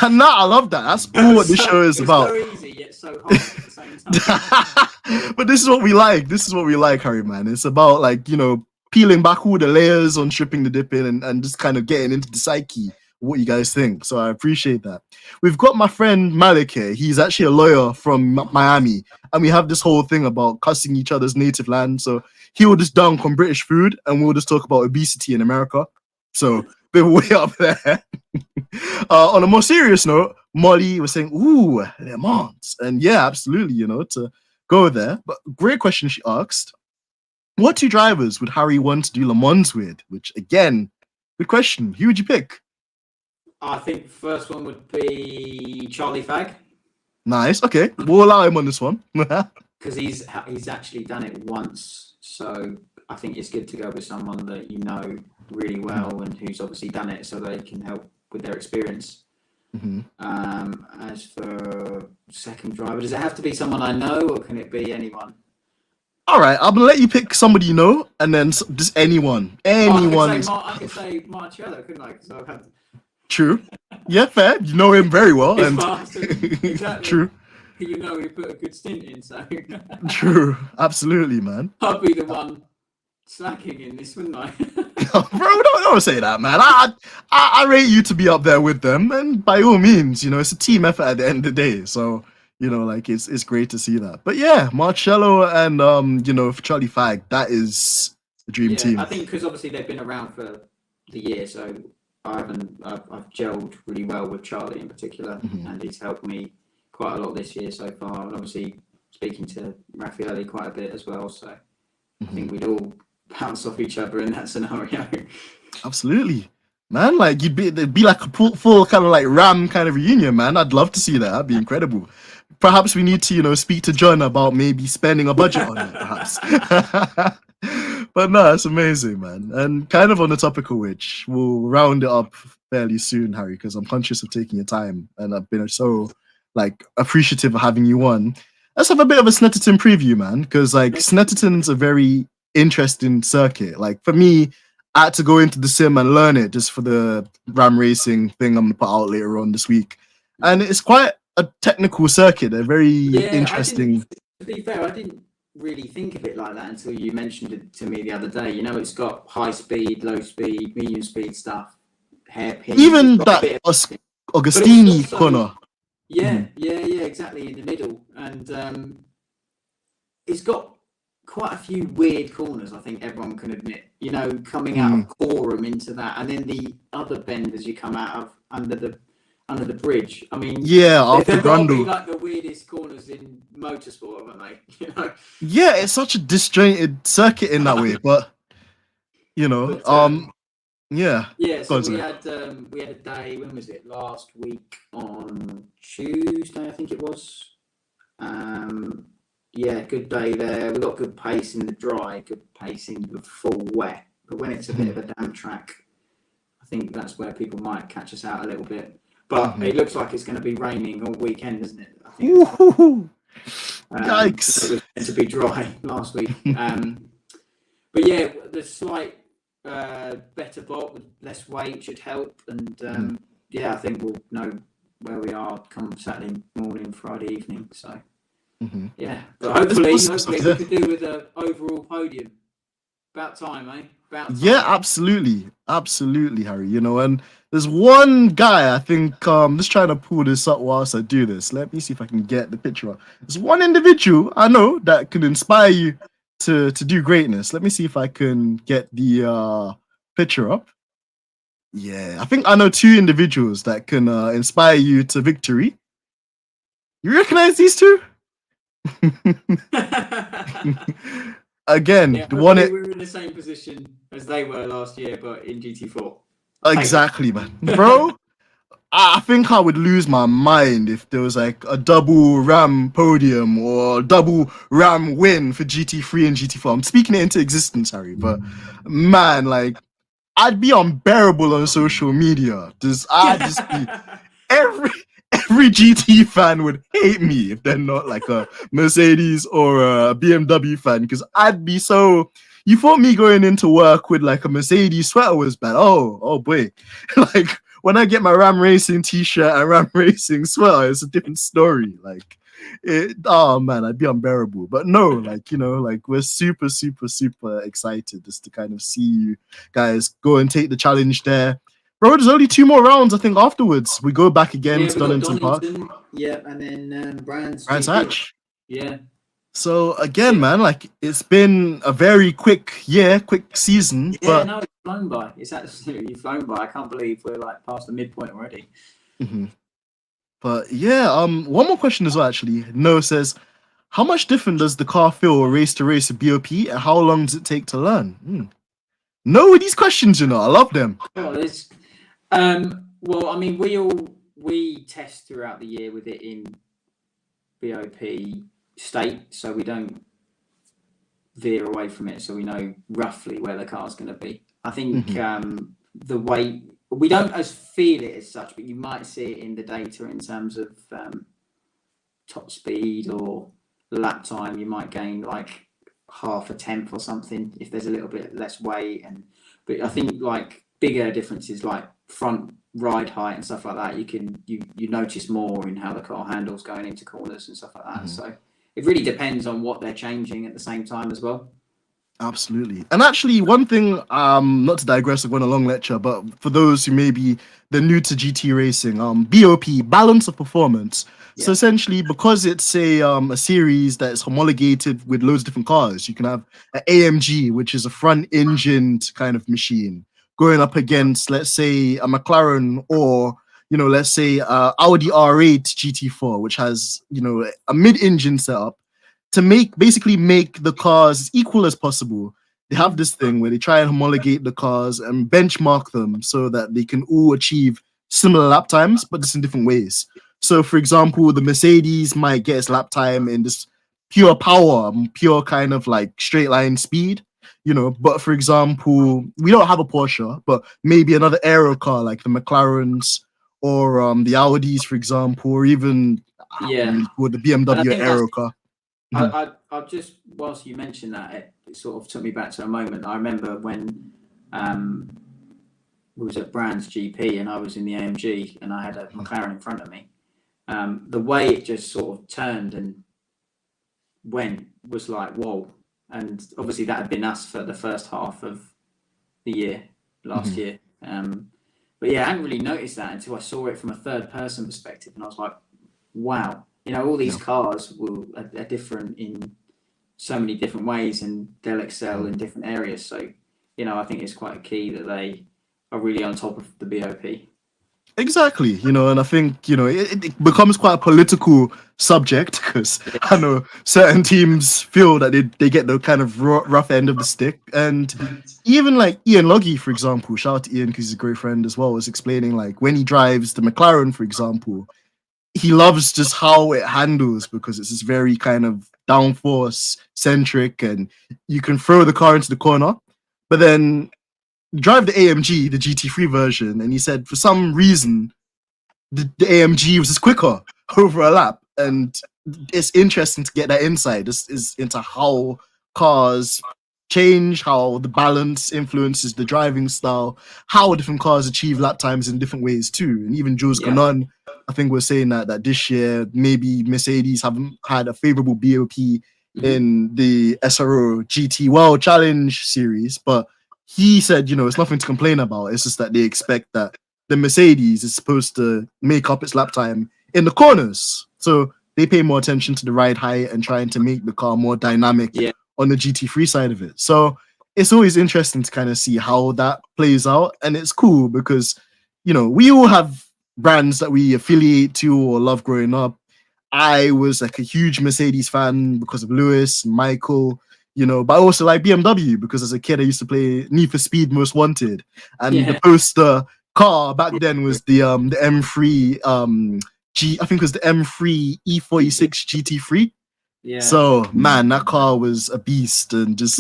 S1: Nah, I love that. That's all what this show is about.
S2: So easy yet so hard at the same time.
S1: But this is what we like. This is what we like, Harry, man. It's about like, you know, peeling back all the layers on stripping the dip in and just kind of getting into the psyche of what you guys think. So I appreciate that. We've got my friend Malik here. He's actually a lawyer from Miami. And we have this whole thing about cussing each other's native land. So he will just dunk on British food and we'll just talk about obesity in America. So we're way up there. On a more serious note, Molly was saying, ooh, Le Mans. And yeah, absolutely, you know, to go there. But great question she asked. What two drivers would Harry want to do Le Mans with? Which, again, good question. Who would you pick?
S2: I think the first one would be Charlie Fag.
S1: Nice. Okay. We'll allow him on this one.
S2: Because he's actually done it once. So I think it's good to go with someone that you know really well and who's obviously done it so they can help with their experience.
S1: Mhm.
S2: As for second driver, does it have to be someone I know, or can it be anyone?
S1: All right, I'm gonna let you pick somebody you know, and then just anyone. Anyone is
S2: I could say Marcello, couldn't I? Because I've had
S1: true. Yeah, fair. You know him very well,
S2: his
S1: and
S2: past, exactly.
S1: true,
S2: You know, he put a good stint in, so
S1: true, absolutely, man.
S2: I'd be the one slacking in this, wouldn't I?
S1: Bro, don't say that, man. I rate you to be up there with them, and by all means, you know, it's a team effort at the end of the day. So, you know, like it's great to see that. But yeah, Marcello and you know, Charlie Fag, that is the dream team.
S2: I think because obviously they've been around for the year, so I've gelled really well with Charlie in particular, and he's helped me quite a lot this year so far. And obviously speaking to Raffaele quite a bit as well. So I think we'd all bounce off each other in that scenario.
S1: Absolutely, man. Like it'd be like a full kind of like Ram kind of reunion, man. I'd love to see that. That'd be incredible. Perhaps we need to, you know, speak to John about maybe spending a budget on it, perhaps. But no, it's amazing, man. And kind of on the topic of which, we'll round it up fairly soon, Harry, because I'm conscious of taking your time, and I've been so like appreciative of having you on. Let's have a bit of a Snetterton preview, man, because like Snetterton's a very interesting circuit. Like for me, I had to go into the sim and learn it just for the Ram racing thing I'm gonna put out later on this week, and it's quite a technical circuit. They're very interesting.
S2: To be fair, I didn't really think of it like that until you mentioned it to me the other day. You know, it's got high speed, low speed, medium speed stuff, hairpin.
S1: Even that Augustini corner.
S2: Yeah, exactly in the middle, and it's got quite a few weird corners. I think everyone can admit. You know, coming out of Coram into that, and then the other bend as you come out of under the bridge. I mean,
S1: after
S2: they've got to be
S1: Grundle,
S2: like the weirdest corners in motorsport, haven't they? You know?
S1: Yeah, it's such a disjointed circuit in that way, but you know, yeah.
S2: So we had a day. When was it? Last week on Tuesday, I think it was. Good day there. We got good pace in the dry, good pace in the full wet. But when it's a bit of a damp track, I think that's where people might catch us out a little bit. But it looks like it's going to be raining all weekend, isn't it? I think
S1: Yikes!
S2: It was meant to be dry last week. But yeah, the slight better bolt with less weight should help. And I think we'll know where we are come Saturday morning, Friday evening. So yeah, but hopefully we could do with an overall podium. About time, eh? About time.
S1: Yeah, absolutely, Harry. You know, and there's one guy I think just trying to pull this up whilst I do this. Let me see if I can get the picture up. There's one individual I know that could inspire you to do greatness. Let me see if I can get the picture up. Yeah, I think I know two individuals that can inspire you to victory. You recognize these two? Again,
S2: we were in the same position as they were last year, but in GT4.
S1: Exactly, man. Bro, I think I would lose my mind if there was like a double Ram podium or double Ram win for GT3 and GT4. I'm speaking it into existence, Harry, but man, like I'd be unbearable on social media. I'd just be every GT fan would hate me if they're not like a Mercedes or a BMW fan, because I'd be so. You thought me going into work with like a Mercedes sweater was bad. Oh boy. Like when I get my Ram Racing t-shirt and Ram Racing sweater, it's a different story. Like man, I'd be unbearable. But no, like, you know, like we're super excited just to kind of see you guys go and take the challenge there. Bro, there's only 2 more rounds, I think. Afterwards, we go back again to Donington Park.
S2: Yeah, and then Brands
S1: Hatch.
S2: Yeah.
S1: So again, man, like it's been a very quick season.
S2: Yeah, but no, it's flown by. It's absolutely flown by. I can't believe we're like past the midpoint already.
S1: But yeah, one more question as well. Actually, Noah says, how much different does the car feel race to race with BOP, and how long does it take to learn? No, with these questions, you know, I love them.
S2: Well, I mean, we test throughout the year with it in BOP state, so we don't veer away from it, so we know roughly where the car's going to be. I think the weight we don't as feel it as such, but you might see it in the data in terms of top speed or lap time. You might gain like half a tenth or something if there's a little bit less weight. But I think like bigger differences like front ride height and stuff like that, you notice more in how the car handles going into corners and stuff like that. So it really depends on what they're changing at the same time as well.
S1: Absolutely. And actually, one thing, not to digress, I've gone a long lecture, but for those who maybe they're new to GT racing, BOP, balance of performance. Yeah. So essentially, because it's a series that's homologated with loads of different cars, you can have an AMG, which is a front-engined kind of machine, going up against, let's say, a McLaren or, let's say Audi R8 GT4, which has, a mid-engine setup. To basically make the cars as equal as possible. They have this thing where they try and homologate the cars and benchmark them so that they can all achieve similar lap times, but just in different ways. So, for example, the Mercedes might get its lap time in this pure power, pure kind of like straight line speed, But for example, we don't have a Porsche, but maybe another aero car like the McLarens or the Audis, for example, or even with the BMW aero car.
S2: I just, whilst you mentioned that, it sort of took me back to a moment. I remember when we was at Brands GP and I was in the AMG and I had a McLaren in front of me. The way it just sort of turned and went was like, whoa. And obviously that had been us for the first half of the year, last year. But yeah, I hadn't really noticed that until I saw it from a third person perspective. And I was like, wow. All these cars are different in so many different ways and they'll excel in different areas. So, I think it's quite key that they are really on top of the BOP.
S1: Exactly, and I think, it becomes quite a political subject because I know certain teams feel that they get the kind of rough end of the stick. And even like Ian Loggy, for example, shout out to Ian because he's a great friend as well, was explaining like when he drives the McLaren, for example, he loves just how it handles because it's this very kind of downforce centric and you can throw the car into the corner. But then drive the AMG, the GT3 version, and he said for some reason the AMG was just quicker over a lap. And it's interesting to get that insight. This is into how cars change, how the balance influences the driving style, how different cars achieve lap times in different ways too. And even Jules Ganon, I think we're saying that this year maybe Mercedes haven't had a favorable BOP in the SRO GT World Challenge series, but he said, it's nothing to complain about. It's just that they expect that the Mercedes is supposed to make up its lap time in the corners. So they pay more attention to the ride height and trying to make the car more dynamic on the GT3 side of it. So it's always interesting to kind of see how that plays out. And it's cool because, we all have brands that we affiliate to or love growing up. I was like a huge Mercedes fan because of Lewis, Michael, but I also like BMW because as a kid I used to play Need for Speed Most Wanted, and the poster car back then was the M3 I think it was the M3 E46 GT3. Yeah. So man, that car was a beast, and just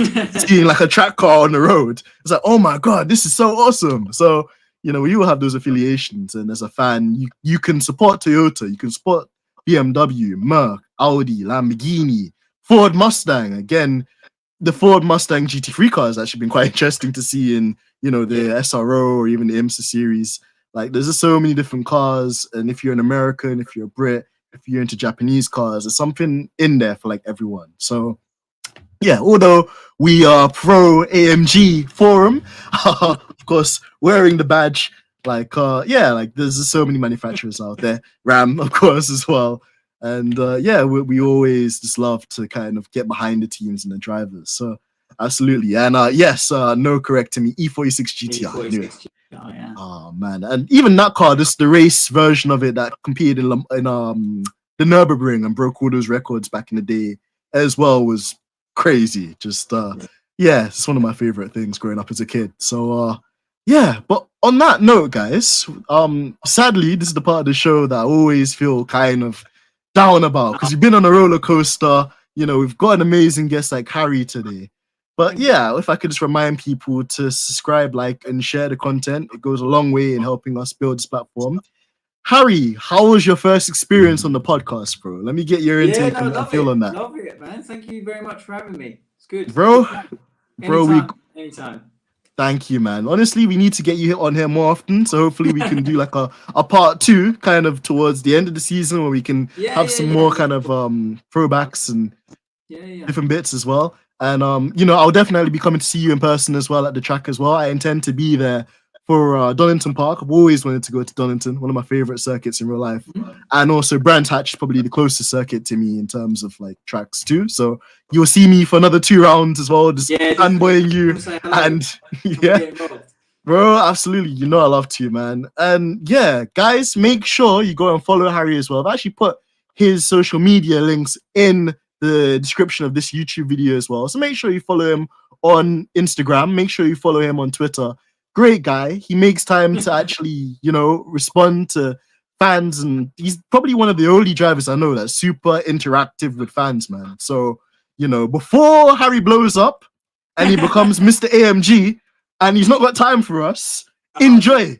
S1: seeing like a track car on the road, it's like, oh my god, this is so awesome. So we all have those affiliations, and as a fan, you can support Toyota, you can support BMW, Merc, Audi, Lamborghini, Ford Mustang. Again, the Ford Mustang GT3 car has actually been quite interesting to see in, the SRO or even the IMSA series. Like, there's just so many different cars, and if you're an American, if you're a Brit, if you're into Japanese cars, there's something in there for like everyone. So, yeah, although we are pro AMG forum, of course, wearing the badge, like, there's just so many manufacturers out there. Ram, of course, as well. And we always just love to kind of get behind the teams and the drivers. So absolutely. And yes, no correcting me, E46 GTI. Oh man, and even that car, just the race version of it that competed in the Nürburgring and broke all those records back in the day as well, was crazy. Just it's one of my favorite things growing up as a kid. So but on that note, guys, sadly, this is the part of the show that I always feel kind of down about because you've been on a roller coaster. We've got an amazing guest like Harry today, But yeah, if I could just remind people to subscribe, like, and share the content, it goes a long way in helping us build this platform. Harry, how was your first experience on the podcast, bro? Let me get your intake and feel on that.
S2: Loving it, man. Thank you very much for having me. It's good.
S1: Bro,
S2: Anytime.
S1: Thank you, man. Honestly, we need to get you on here more often. So hopefully we can do like a part 2 kind of towards the end of the season where we can have some more kind of throwbacks and different bits as well. And I'll definitely be coming to see you in person as well at the track as well. I intend to be there for Donington Park. I've always wanted to go to Donington, one of my favorite circuits in real life. And also Brands Hatch is probably the closest circuit to me in terms of like tracks too. So you'll see me for another 2 rounds as well, just fanboying you. And bro, absolutely. You know I love to, man. And yeah, guys, make sure you go and follow Harry as well. I've actually put his social media links in the description of this YouTube video as well. So make sure you follow him on Instagram. Make sure you follow him on Twitter. Great guy. He makes time to actually, respond to fans, and he's probably one of the only drivers I know that's super interactive with fans, man. So, before Harry blows up and he becomes Mr. AMG and he's not got time for us, enjoy.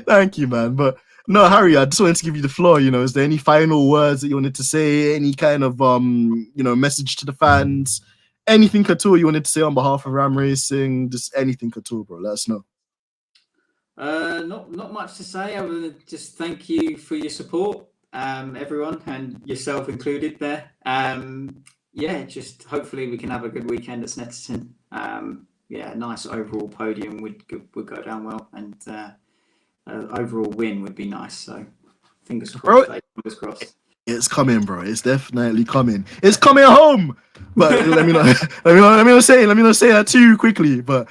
S1: Thank you, man. But no, Harry, I just wanted to give you the floor. Is there any final words that you wanted to say? Any kind of message to the fans? Anything at all you wanted to say on behalf of Ram Racing? Just anything at all, bro. Let us know.
S2: Not much to say other than just thank you for your support, everyone, and yourself included there. Just hopefully we can have a good weekend at Snetterton. A nice overall podium would go down well, and overall win would be nice. So fingers crossed. Fingers crossed.
S1: It's coming, bro. It's definitely coming. It's coming home. But let me not say that too quickly. But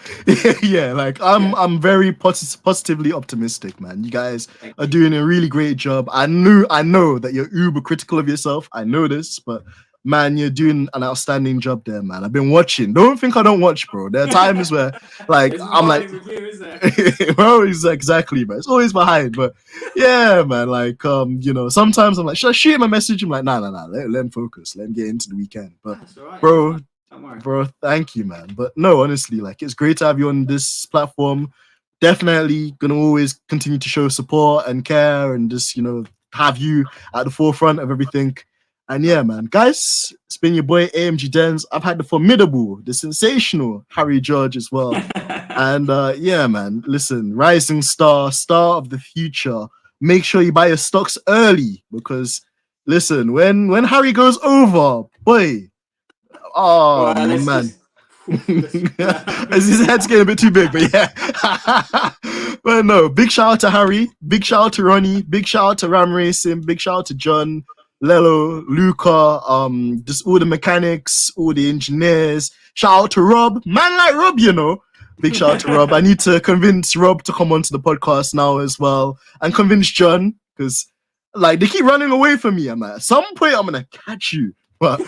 S1: yeah, like I'm very positively optimistic, man. You guys are doing a really great job. I know that you're uber critical of yourself. I know this, but man, you're doing an outstanding job there, man. I've been watching. Don't think I don't watch, bro. There are times where, like, I'm like, bro, exactly, man. It's always behind, but yeah, man. Like, sometimes I'm like, should I shoot him a message? I'm like, nah. Let him focus. Let him get into the weekend. But,
S2: right.
S1: bro, thank you, man. But no, honestly, like, it's great to have you on this platform. Definitely gonna always continue to show support and care, and just have you at the forefront of everything. And yeah, man, guys, it's been your boy AMG Dens. I've had the formidable, the sensational Harry George as well. And yeah, man, listen, rising star of the future. Make sure you buy your stocks early, because listen, when Harry goes over, boy, man. His head's getting a bit too big, but yeah. But no, big shout out to Harry, big shout out to Ronnie, big shout out to Ram Racing, big shout out to John, Lelo, Luca, just all the mechanics, all the engineers. Shout out to Rob, man like Rob, Big shout out to Rob. I need to convince Rob to come onto the podcast now as well, and convince John, because like they keep running away from me. I'm like, at some point I'm gonna catch you. But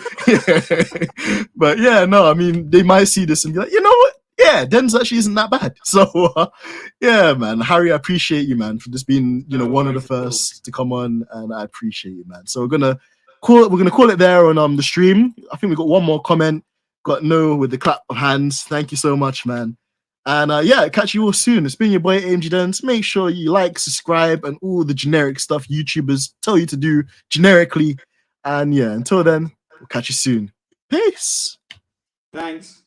S1: but yeah, no, I mean they might see this and be like, you know what? Yeah, Den's actually isn't that bad. So yeah, man, Harry, I appreciate you, man, for just being one of the first to come on, and I appreciate you, man. So we're gonna call it there on the stream. I think we got one more comment. Got no with the clap of hands. Thank you so much, man. And yeah, catch you all soon. It's been your boy AMG Dens. Make sure you like, subscribe, and all the generic stuff YouTubers tell you to do generically. And yeah, until then, we'll catch you soon. Peace.
S2: Thanks.